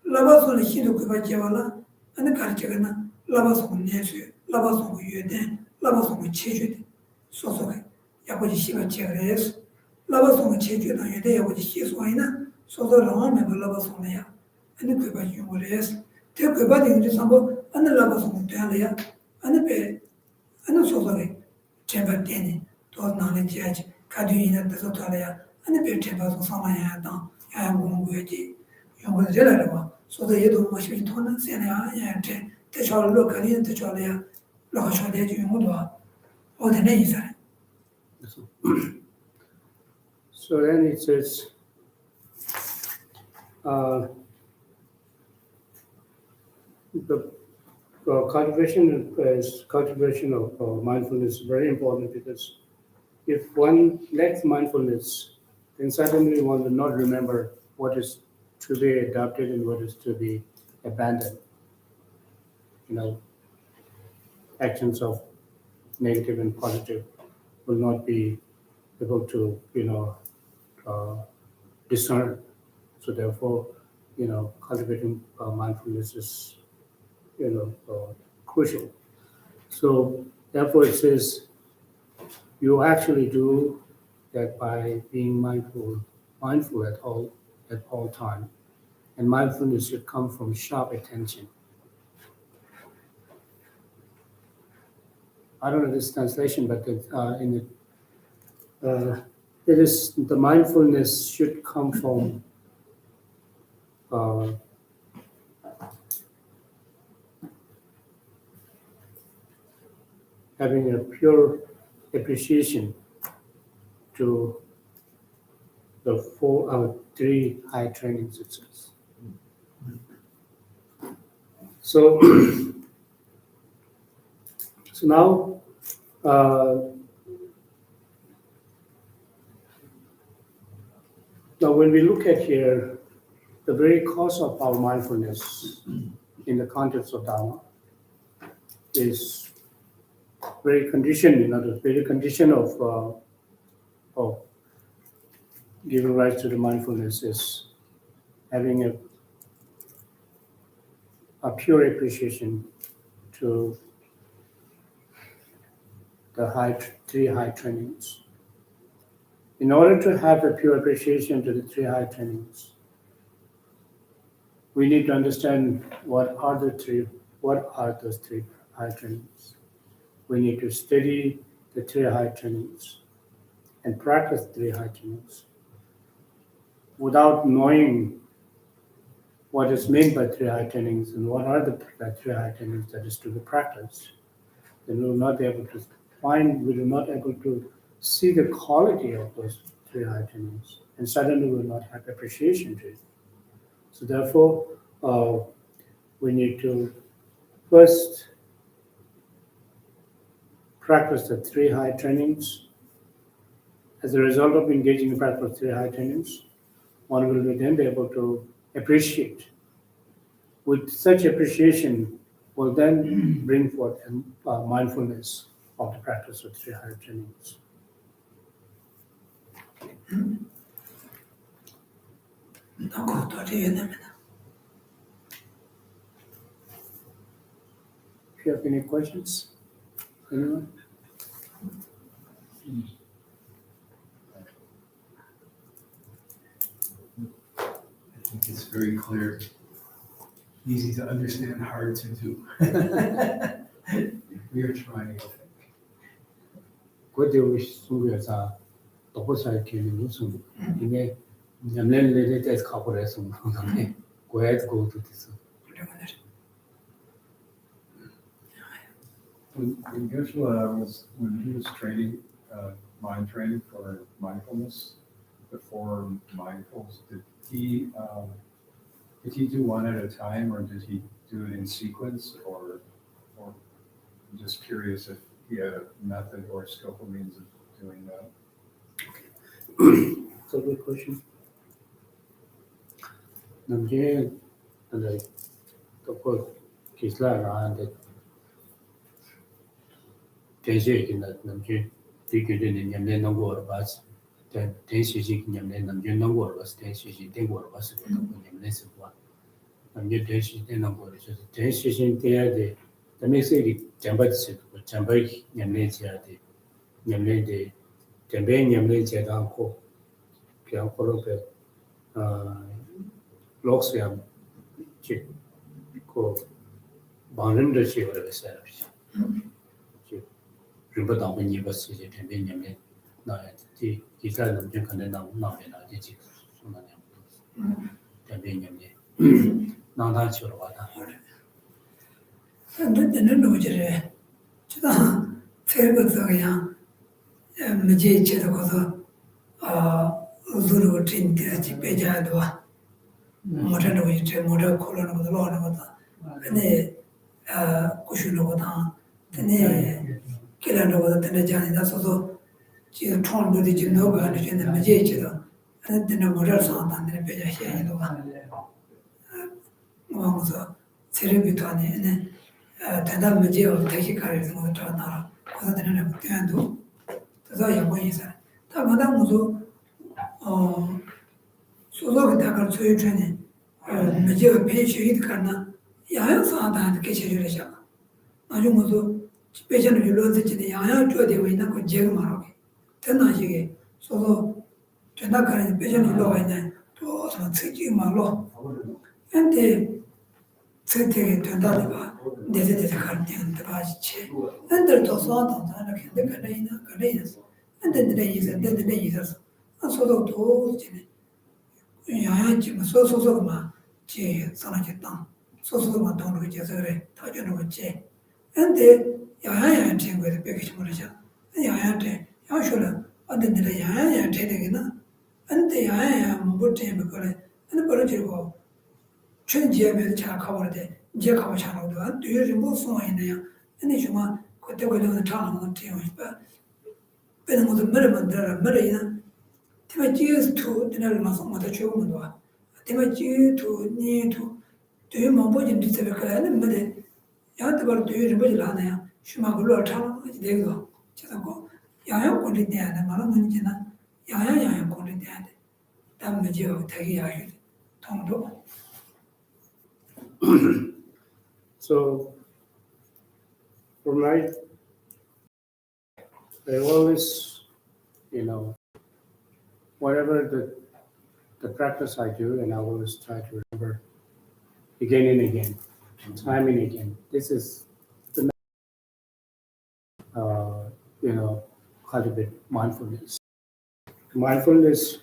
Laba sona hindu kuipa chēgara la, ane kāra chēgara na, laba sona nēsū, laba sona yu tēn, laba sona chēchū tē, sōsō kē, yabu jī shīpa chēgara yes. Laba sona chēchū tē yu tē yabu jī shī sō ina, sōsō rāma mē pa laba sona ya, ane kuipa yung gora yes. Te kuipa tē yung jī sāmbō, ane laba sona tuyāla ya, ane pē, ane sōsō kē, tēmbā tēne, tō nāne jīyāchī, kādi yu ina tēsō tuyāla ya, ane pē tēmbā sō sāma ya ya tāng, ya ya ngōng guyā jī, yung gora jīla rā sōsō yedo mā shī tō na sēne ya ya tē, tē chōla lō kādi ina tē chōla ya, lō kā shōla ya jī yung gudwa, o tēne yī sā rā. So then it says, the cultivation of mindfulness is very important, because if one lacks mindfulness, then suddenly one will not remember what is to be adopted and what is to be abandoned. Actions of negative and positive will not be able to, discern. So therefore, cultivating mindfulness is, crucial. So therefore it says, you actually do that by being mindful at all time, and mindfulness should come from sharp attention. I don't know this translation, but it is the mindfulness should come from uh, having a pure appreciation to the three high training success. So, so now, now when we look at here, the very cause of our mindfulness in the context of Dharma is very conditioned, the very condition of giving rise to the mindfulness is having a pure appreciation to the three high trainings. In order to have a pure appreciation to the three high trainings, we need to understand what are those three high trainings. We need to study the three high trainings and practice three high trainings. Without knowing what is meant by three high trainings and what are the three high trainings that is to be practiced, then we will not be able to see the quality of those three high trainings, and suddenly we will not have appreciation to it. So therefore, we need to first practice the three high trainings. As a result of engaging in practice of three high trainings, one will then be able to appreciate. With such appreciation, will then bring forth mindfulness of the practice of three high trainings. If you have any questions, anyone? I think it's very clear, easy to understand, hard to do. We are trying, I think. What do we sunguya 도포사의 길이 무슨 이게 냠lela 때에서 가고 그래서 그다음에 고야도 고도 됐어. When when he was training, mind training for mindfulness, before mindfulness, did he do one at a time, or did he do it in sequence, or I'm just curious if he had a method or a skillful means of doing that. That's a good question. 남자 근데 또 기sla라는데 대세이긴 남자 되게는 냠내 넘고 봐서 대세지 냠내 남자 넘고 봐서 대세지 되고 봐서 냠내서 봐. 남자 대세지 넘고 그래서 대세지 돼야 돼. 담에서이 잠바지 잠바이 냠내지야 돼. 냠내데 담배 냠내지도 않고 그냥 걸어배 록스야 그 방른도 지어야 됐어요. 르바다 많이 봤어요. 담배 냠내 나지 기사는 좀 근데 나오면 되지. 손안에 담배 냠내 나다 지어 와다. 근데 노지래. 저다 페르버서 그냥 무지 제도 거서 우르르 진짜지 배자도 모르는 이제 모르 콜로는 것도 로는 것도 근데 고슈는 것도 근데 길하는 것도 근데 자네다 서서 지금 총도지 지금 너가 하는 게 무지 제도 근데 모르서 안다는 배자 해야도 뭐서 세르비도 안에 대단 무지 어떻게 가르치는 것도 전화로 거기서 되는 것도 그래서 영원히 있어. 다 마다 무슨 소소가 다가 소유전에 무지가 배치기 가나 야야사한테 개체를 아주 무슨 배전을 일러지지 야야 줘야 되고 있는 거 제가 말하게. 전화식에 소소 전화 가는 배전이 로가 있네. 또 책지 말로. 근데 책되게 된다는 거. 내제대 갈 때는 들어가지. 근데도 소도 나는 근데 그래이나. 근데 있어서. 소도 도지네. 야야지 소소소만 제 산하게 땅. 소소소만 동로 제서 그래. 다 주는 거지. 근데 야야야 친구들 배기 모르죠. 야야한테 야쇼는 어딘데 야야야 되게나. 근데 야야야 뭐 때문에 그래. 근데 버려지고 천지에면 잘 가버리대. 이제 가고 잘하고도 안 뒤에 뭐 숨어 있네요. 근데 정말 그때 그냥 타는 거 때문에 빼는 것도 머리나. tema jius tu dina la so mata chu mo do tema jiu tu ni tu de mo bo jin de ka la ne de ya de bar de ri bo la na ya shu ma go lo ta ma de go cha sa ko ya ya ko de ya na ma lo ni ji na ya ko de ya de ta me ji o ta gi ya yu tong do So for my, I always, whatever the practice I do, and I always try to remember again and again, time and again. This is the cultivate mindfulness. Mindfulness,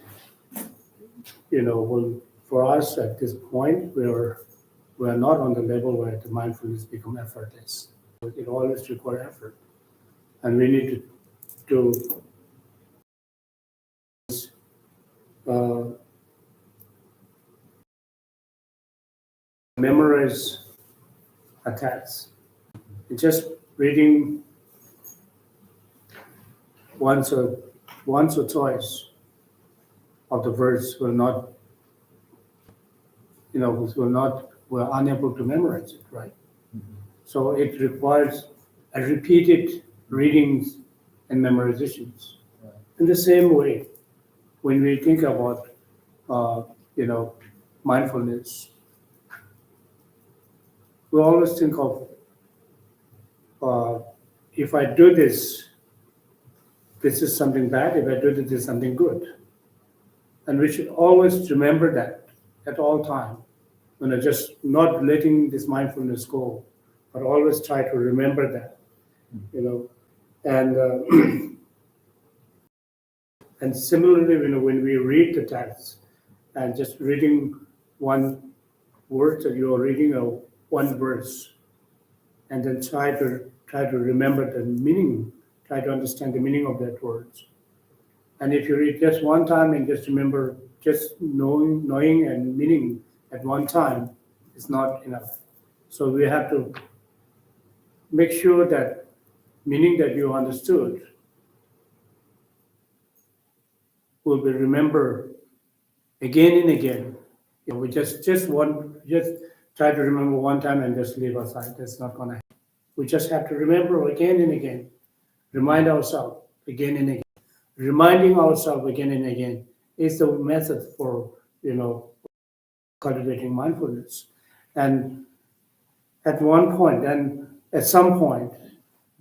will for us at this point we are not on the level where the mindfulness become effortless. It always requires effort, and we need to memorize a text. Just reading once or twice of the verse will not, we're unable to memorize it, right? So it requires a repeated readings and memorizations. In the same way, when we think about, mindfulness, we always think of, if I do this, this is something bad. If I do this is something good. And we should always remember that at all time. Just not letting this mindfulness go, but always try to remember that, And and similarly, when we read the text and just reading one word, that you are reading one verse, and then try to remember the meaning, try to understand the meaning of that words. And if you read just one time and just remember just knowing and meaning at one time is not enough. So we have to make sure that meaning that you understood will be remembered again and again. We just try to remember one time and just leave aside. That's not gonna happen. We just have to remember again and again, remind ourselves again and again. Reminding ourselves again and again is the method for cultivating mindfulness. And at one point, and at some point,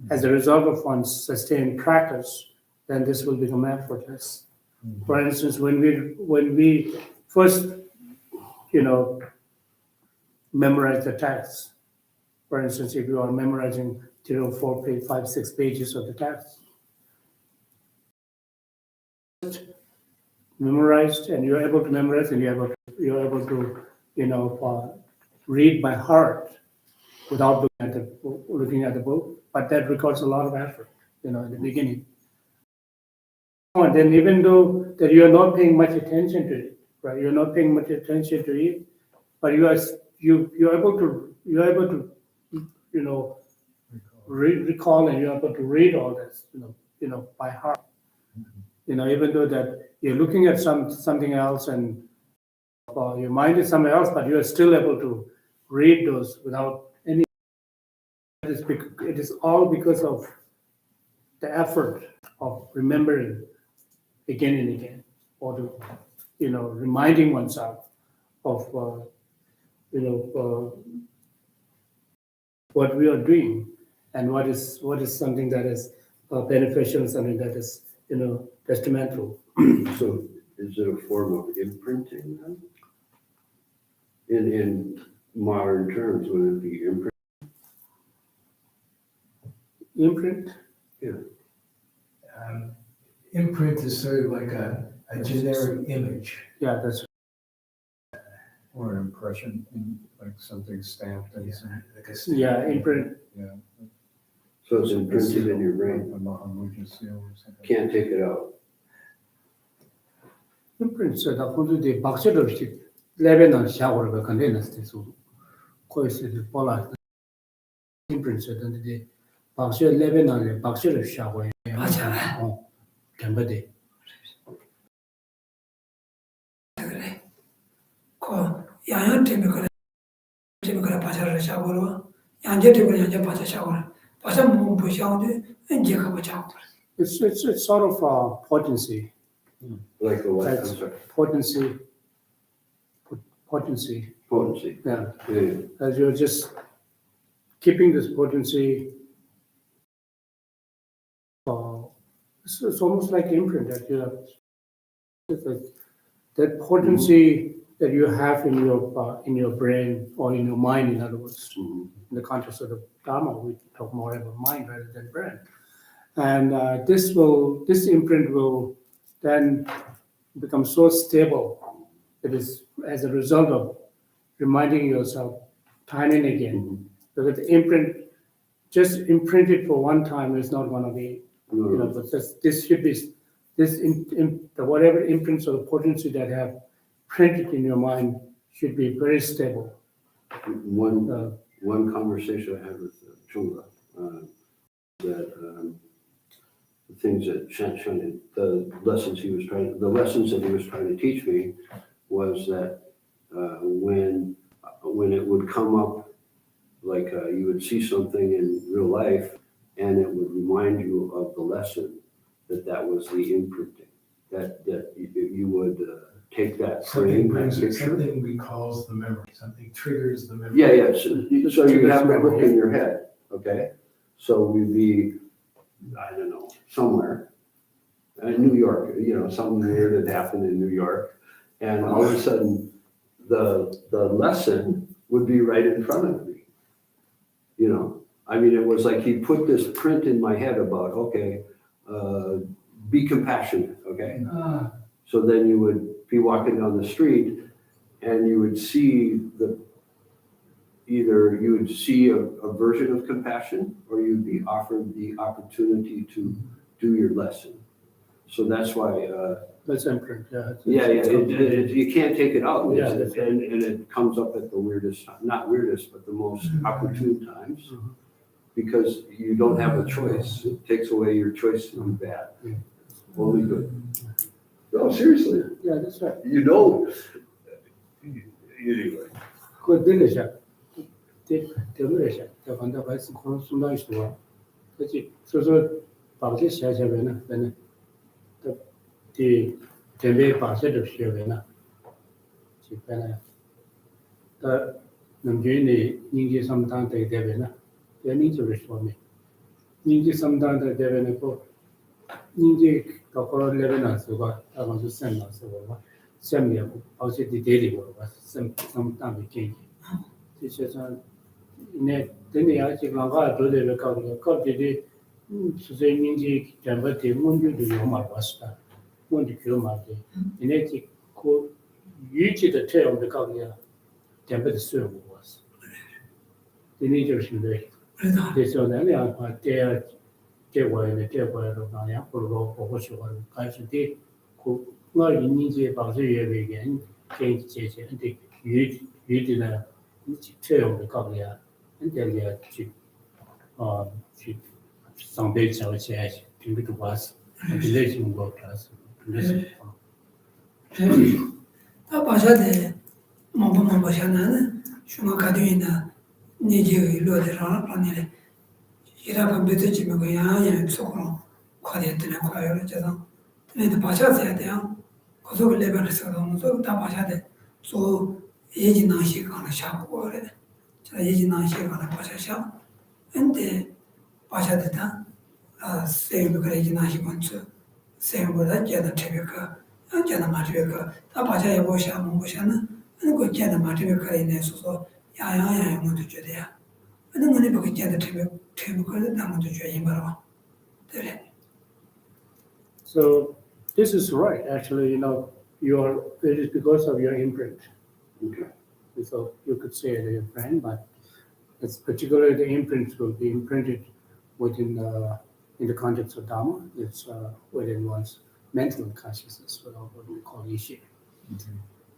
as a result of one's sustained practice, then this will become effortless. For instance, when we first, memorize the text. For instance, if you are memorizing 3 or 4 page, 5, 6 pages of the text, memorized, and you're able to memorize, and you're able to read by heart without looking at the book. But that requires a lot of effort, in the beginning. And then even though that you are not paying much attention to it, right? You're not paying much attention to it, but you're able to recall, and you're able to read all this, by heart. Even though that you're looking at something else and your mind is somewhere else, but you are still able to read those without any. It is all because of the effort of remembering again and again, or to, reminding oneself of, what we are doing, and what is something that is beneficial, something that is, testamental. So is it a form of imprinting then? In modern terms, would it be imprint? Imprint? Imprint is sort of like a generic image. Yeah, that's Or an impression, like something stamped and some, Like a imprint. yeah. So it's imprinted in your brain. A motion seal or something. Can't take it out. Imprint so the whole the boxer of shit level on shower the containers so course the polar imprint so the boxer level on the boxer of shower 맞아. temple 그래. 그 양양 때문에 바자를 샤워로 양재 때문에 양재 바자 샤워를 바자 뭐 보셔는데 이제 가고 자고 it's sort of potency Like the what? I'm that's sorry. potency Potency. yeah Yeah. as you're just keeping this potency it's almost like imprint that you have that potency that you have in your brain or in your mind, in other words, Mhm. in the context of the Dharma, we talk more about mind rather than brain. And this imprint will then become so stable that is as a result of reminding yourself time and again. Because the imprint, just imprinted for one time is not going to be, but this should be, whatever imprints or potency that have printed in your mind should be very stable. One conversation I had with Chunga, that the things that the lessons that he was trying to teach me was that when it would come up, like you would see something in real life, and it would remind you of the lesson, that was the imprinting, that you would take that frame, that picture. Something recalls the memory, something triggers the memory. Yeah. So you have the hook in your head, okay? So we'd be, I don't know, somewhere, New York, something weird that happened in New York, and all of a sudden, the lesson would be right in front of me. I mean, it was like he put this print in my head about, okay, be compassionate, okay? So then you would be walking down the street and you would see either you would see a version of compassion, or you'd be offered the opportunity to do your lesson. So that's why, That's imprint, yeah. you can't take it out. Yeah, and it comes up at the weirdest, not weirdest, but the most opportune times, because you don't have a choice. It takes away your choice to be bad. Only good. No, seriously. Yeah, that's right. Anyway. 그 들으셔. 들으셔. 저 간다 봐서 그런 순간이 좋아. 그렇지. 그래서 방식 시작하면은 저는 또 대매 방식을 시작하면 집에나 또 남주인이 인기 삼단 때 되면은 대민주를 시험해. 인기 삼단 때 되면은 그 인기 거꾸로 레벨은 쓰고 아무도 생각 쓰고 셈이고 방식이 되리고 삼단 게 지셔서 네 되네 아직 나가 도대로 가고 갑자기 수행인지 전부터 문제도 요말 왔다. 문제 교말이 이내지 그 유지의 체험을 가고야 전부터 쓰고 왔어. 이내 조심돼. 그래서 내가 아까 대화로 나야 그러고 보고 싶어요. 가지고 그가 있는지 봐서 얘기하는 게 제제인데 유지나 체험을 가고야 근데 내가 상대 자체에 준비도 왔어. 근데 지금 뭐 그래서 다 바자데 뭐 바자나는 슈마 가디나 니지 일로데라 아니래 이라가 베트지면 그냥 속으로 과대했더니 과요를 제가 근데 바자세야 돼요. 고속을 레벨에서 너무 다 바자데 소 예진나시 가는 샤고 그래. 자 예진나시 가는 바자샤 근데 바자데다 세일을 그래 예진나시 건축 생보다 제가 태백가 제가 마트백가 다 바자에 보셔 보셔는 그 제가 마트백가 인해서 야야야 뭐도 줘야 근데 뭐네 보고 제가 태백가 나무도 줘야 이마로 그래 So this is right. Actually, it is because of your imprint. Okay. So you could say it your friend, but it's particularly the imprints will be imprinted within in the context of Dharma. It's within one's mental consciousness, what we call Ishi.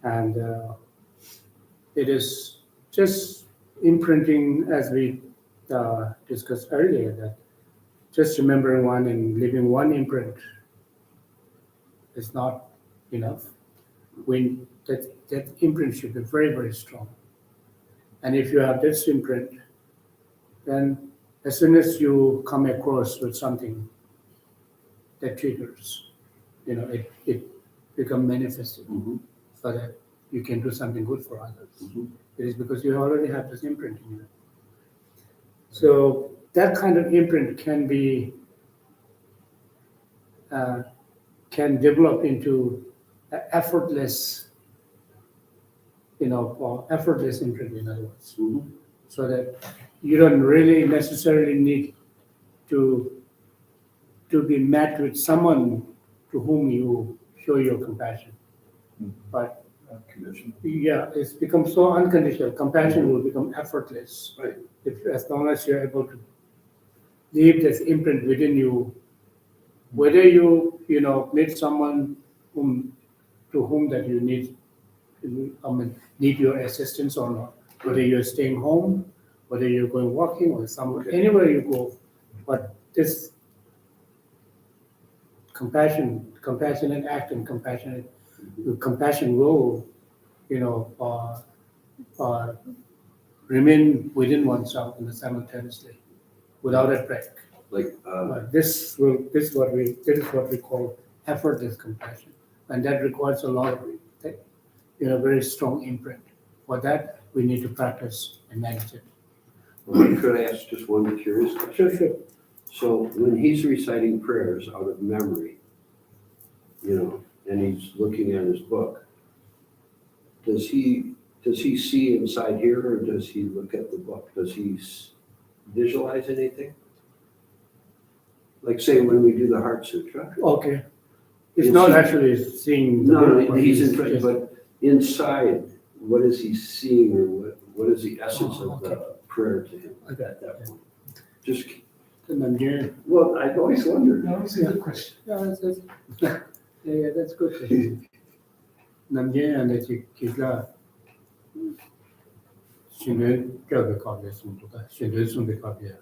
And it is just imprinting, as we discussed earlier, that just remembering one and leaving one imprint is not enough. When that imprint should be very, very strong. And if you have this imprint, then as soon as you come across with something that triggers, it becomes manifested so that you can do something good for others. It is because you already have this imprint in you. So that kind of imprint can develop into effortless, effortless imprint, in other words, so that you don't really necessarily need to be met with someone to whom you show your compassion. But Condition. yeah, it's become so unconditional. Compassion will become effortless. Right. As long as you're able to leave this imprint within you, whether you meet someone to whom that you need your assistance or not, whether you're staying home, whether you're going walking or somewhere, anywhere you go, but this compassionate act and compassion will, remain within oneself and simultaneously, without a break. Like, This is what we call effortless compassion, and that requires a lot of, very strong imprint. For that, we need to practice and meditate. could I ask just one curious question? Sure. So when he's reciting prayers out of memory, and he's looking at his book, does he see inside here, or does he look at the book? Does he visualize anything? Like, say, when we do the Heart Sutra. Okay. It's not actually seeing. No, he's in, just- but inside, what is he seeing, or what is the essence of the prayer to him Okay. at that point? Just, Yeah, well, I've always wondered. No, it's a good question. that's good. 남자 안에 기가 신의 격을 가졌습니다. 신의 숨을 가비야.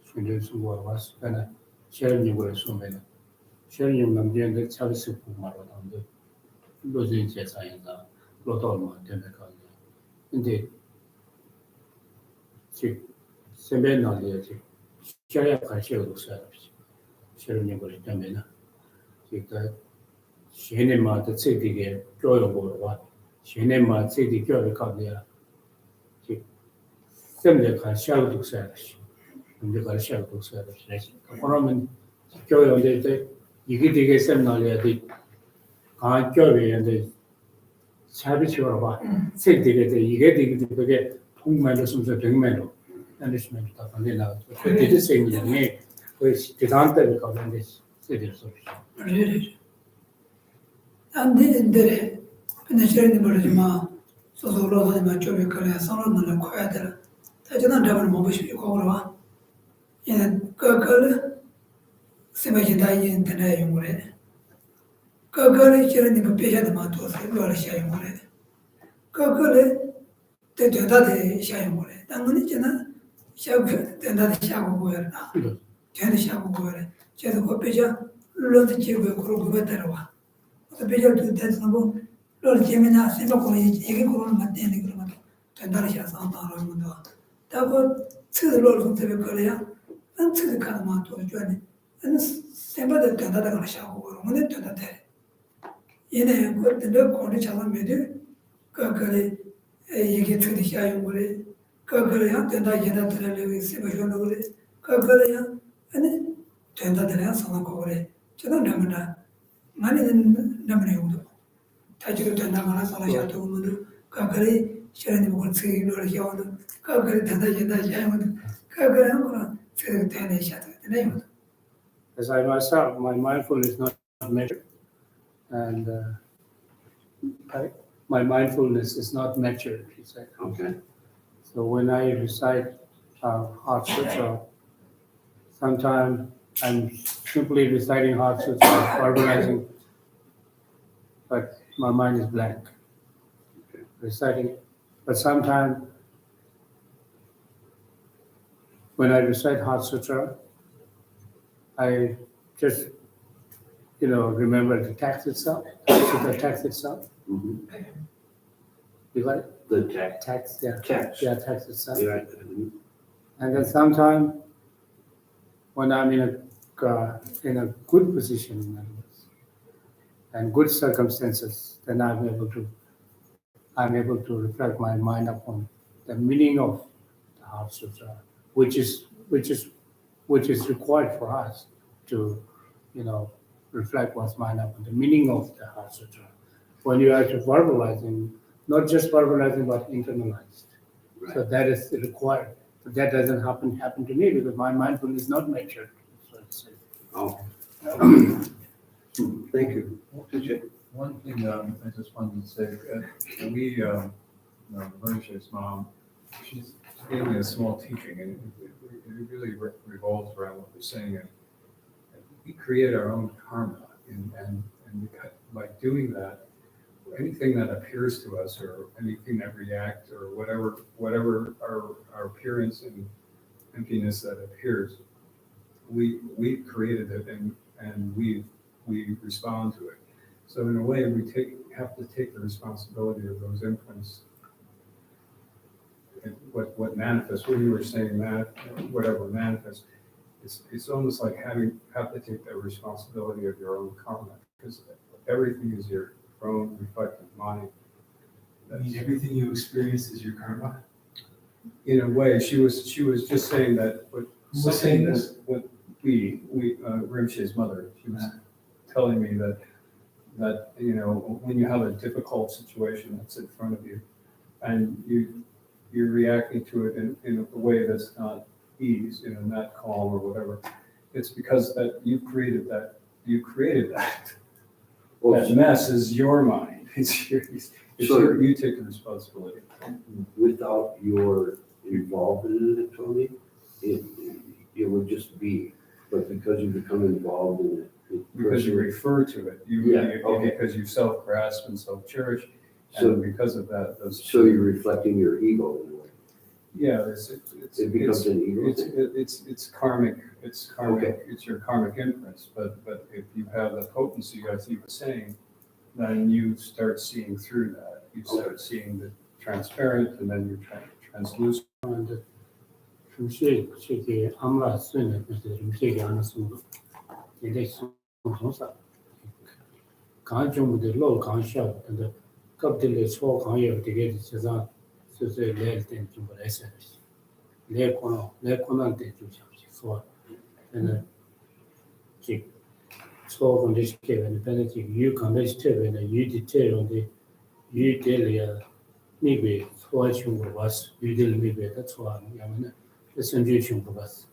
신의 숨을 와서 그나 셔님을 숨에는 셔님 남자한테 차리스 부마로 나온데 로진 제사인가 로도마 때문에 가요. 근데 즉 세면날이야 즉 셔야 가시고 살았지. 셔님을 때문에 그러니까 신의마다 세디게 교육으로와 신의마 세디 교육을 가면 즉 샘내가 샤우도 살았지. 우리가 샤우도 살았지. 그러면 교육인데 이게 되게 샘날이야 돼. 아 교육인데 차비치로 봐. 세디게 돼. 이게 되게 그게 통만으로 숨서 백만으로 안되시면 다 반대나. 그때 생기네. 그 대단한데 가는데 세디를 써. 안되는데 근데 저런 버리지마 소소로서만 좀 그래 서로는 커야 돼. 다저는 잡을 못 보시고 거라. 얘는 그걸 세마지다 인터넷 용어래. 그걸 저런 거 배야도만 도서 그걸 샤용 거래. 그걸 대대다대 샤용 거래. 당연히 있잖아. 샤고 대다대 샤고 거야. 걔는 샤고 거야. 저도 그 배자 로드 지고 그러고 그러더라고. 배절 됐는 거 로드 재미나 생각고 얘기 그러는 것 때문에 그러면 된다리셔서 안다라는 건데. 다고 트로를 때문에 그래야 안 트를 가는 맛도 좋아네. 안 생각도 된다다가 샤고 그러면 된다대. 얘네 그때 거기 잡으면 그거를 얘기 들으셔야 거래. 그거를 된다 얘다 들으려고 있으면 그래. 그거를 아니 된다더라 생각하고 그래. 저도 남나 많이는 남는 용도 타지로 된다거나 살아야도 오면 가그리 시간이 먹을 수 있는 경우도 가그리 단다진다 하면 가그리 한거는 그 되는 시야도 되네요. As I myself, my mindfulness is not measured, and my mindfulness is not measured, he said. Okay. So when I recite Heart Sutra, sometimes I'm simply reciting Heart Sutra, verbalizing, but my mind is blank, reciting it. But sometimes when I recite Heart Sutra, I just, remember the text itself, the text itself. Mhm. You got it? The text. Text, yeah. Text. Yeah, text itself. Yeah. And then sometimes when I'm in a good position, in other words, and good circumstances, then I'm able to reflect my mind upon the meaning of the Heart Sutra, which is required for us to, reflect one's mind upon the meaning of the Heart Sutra. When you are verbalizing, not just verbalizing, but internalized. So Right. that is required. But that doesn't happen to me because my mindfulness is not matured. So it's, Oh. Thank you. One thing I just wanted to say, Marisha's mom, she gave me a small teaching, and it really revolves around what we're saying. And we create our own karma, and by doing that, anything that appears to us, or anything that reacts, or whatever our appearance and emptiness that appears, we created it, and we respond to it. So in a way, we have to take the responsibility of those imprints. And what manifests, what you were saying, whatever manifests, it's almost like have to take the responsibility of your own karma, because everything is your own reflective mind. I mean, everything you experience is your karma. In a way, she was just saying that. Who was saying this? What Rinpoche's mother, she was telling me that when you have a difficult situation that's in front of you, and you're reacting to it in a way that's not ease, not calm or whatever, it's because that you created that. Well, That mess is your mind. You take the responsibility. without your involvement in it, Tony, it would just be. But because you become involved in it, Because you refer to it, because you self-grasp and self-cherish, So- and because of that, so you're reflecting your ego in a way. yeah, It becomes an ego thing. it's karmic. It's karmic. Okay. It's your karmic imprints. But if you have the potency, as you were saying, then you start seeing through that. You start seeing the transparent, and then you're translucent. and Shiki Amra Swin, Shiki Anasung, Kanjum with the low conscious and the Captain is so higher to get Cezanne, so say less than Jumbareseris. Leconante to so and chick. So on this cave and benefit you can register and you detail on the you tell maybe watching was you didn't maybe that's why the sensation of us.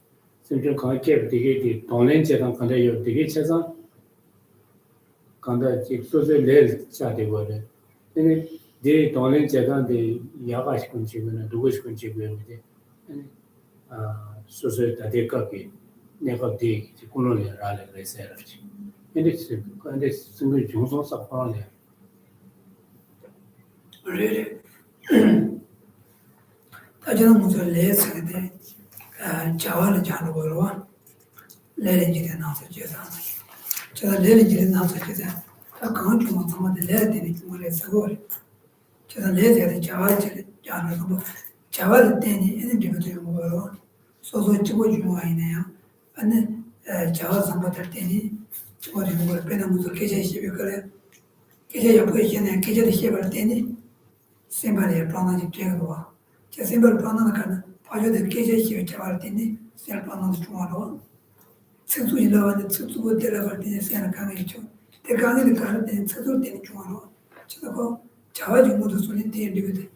Simply can't keep the Tonlin Chetan Kanda the Cezanne. Kanda chick so say less chatty word. And they Tonlin Chetan the Yagash consumer and Duish consumer with it. So say that they copy. Never dig the colonial rally research. And it's single Johnson of Parlia. really tajana muzo le sagde chawal janu borwa le jide na so jesa cha le jide na so jesa ta kan tu mo tama de le de ni mo le sagor cha le de chawal janu ko chawal de ni ene de to mo borwa so so chibo ju ai ne ya ane chawal sambatar de ni chibo de mo pena muzo keje shi be kare keje ya poi ne keje de shi bar de ni sembar에 plan하지 되고와 제 sembar plan하는 거는 파조대 계제시 개발 때니 셀 plan하는 중앙으로 tsutsu ilawa de tsutsu go delawa de sena kangi cho te kangi de kar de tsutsu de ni choro chida ko chawa ju mo do suni de de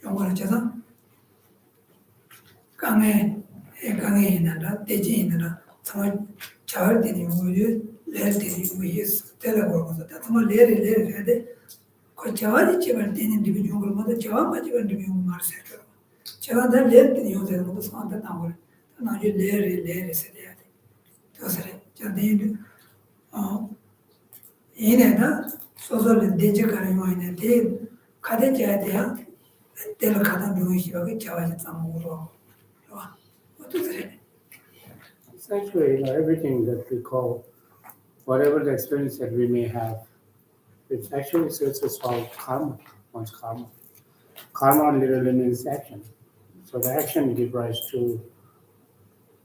yongwa cha kangi ina da de ji ina da sama chawa de ni mo ju le de ni mo yes tela go da sama le de ko chawa de che ban de ni de ju mo da chawa ma ji ban de mo mar se to chawa da le de ni yo de mo sa da na go na ju le se de tosare jadi ini na sosol deje kare mo ine de kade jade ya de la kada mi wi ba ke chawa ja samuro wa tosare It's actually, everything that we call, whatever the experience that we may have, it's actually it's called karma. One's karma. Karma literally means action. So the action gives rise to,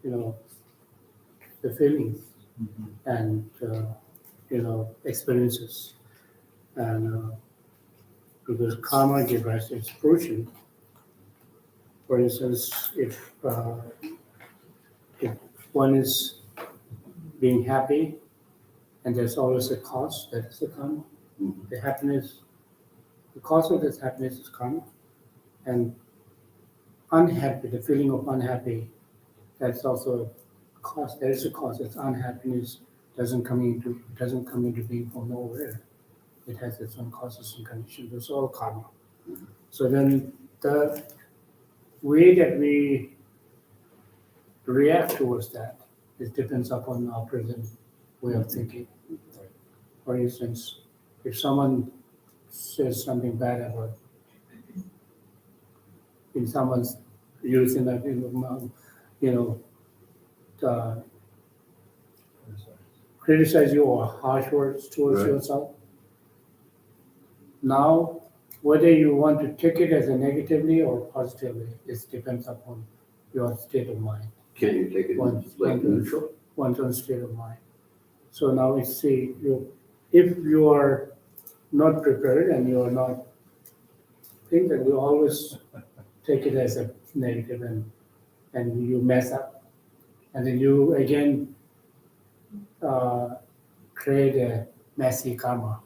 the feelings and experiences, and because karma gives rise to explosion. For instance, if one is being happy, and there's always a cause, that is the karma. The happiness, the cause of this happiness is karma, and unhappy, the feeling of unhappy, that's also a cause. There is a cause. It's unhappiness doesn't come into being from nowhere. It has its own causes and conditions. It's all karma. So then the way that we react towards that, it depends upon our present way of thinking. For instance, if someone says something bad about, in someone's using that, uh, criticize you or harsh words towards Right. yourself. Now, whether you want to take it as a negatively or positively, it depends upon your state of mind, Can you take it like neutral? one's own state of mind. So now we see if you are not prepared and you are not think that we always take it as a negative and you mess up, and then you again create a messy karma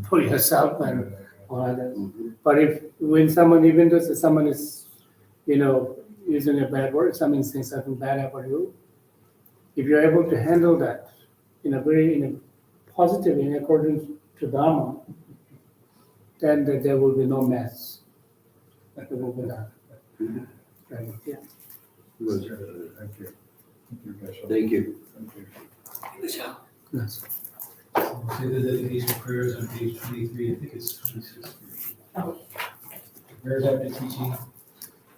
for yourself and for others. But if when someone, even though someone is, using a bad word, someone saying something bad about you, if you're able to handle that in a positive, in accordance to Dharma, then there will be no mess. There will be none. Right, yeah. Was, Thank you. Thank you, Geshe. Thank you. Thank you. Yes. So we'll say the dedication prayers on page 23, I think it's 26. Prayers after teaching,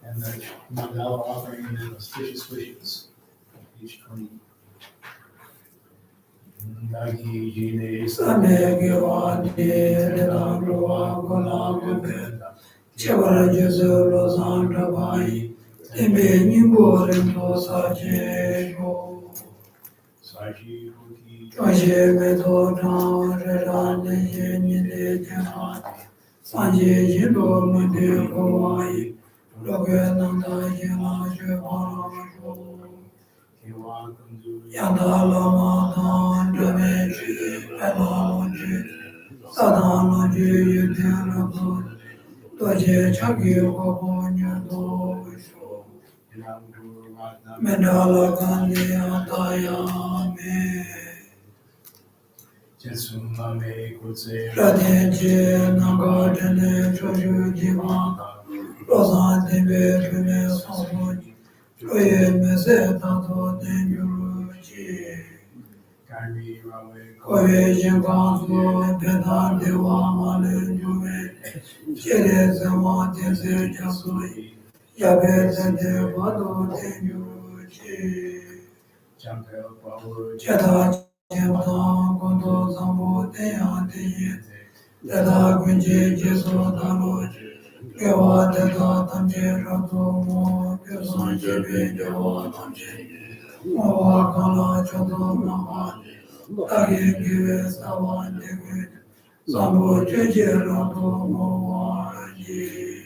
and the mandala offering, and then auspicious wishes, on page 20. Nagi jine samege wa de la roa gola gobe chebara jesu lo sandra bai tembe ni bore to sa je go Saji Buddhi Kaje me do na re ra ne ye ni de ja sanje je do me de ko wai lo ge nang da ye la je ba ra jo Kewa Kundu yanda la ma dan de me ji pe la mo ji sa da na ji ye de ra do to je cha gi ko bo nya do sho Nam Guru Ratna me da la kan de ya ta ya me Jetsuma Me Kutse Radhe Naga Dene Choju Jiva Rosan Debe Pune Sosoni Choye Mese Tato Tenjuru Chi Kari Rawe Koye Jinkan Su Pedan Dewa Male Jume Chere Zema Tense Jasui Yabe Sente Vado Tenjuru Chi Jampel Power Cheta Chemta Kondo Sambo Teya Teye Teta Kunje Jesu Dalo Kewa Teta Tamche Rato Mo Kesan Chebe Dewa Tamche Mowa Kala Chodo Maha Tage Kive Sawan Dewe Sambo Cheche Rato Mowa Ji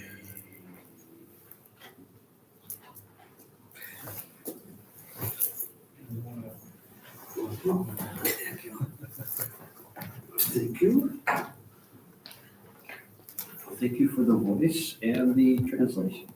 Thank you. Thank you. Thank you for the voice and the translation.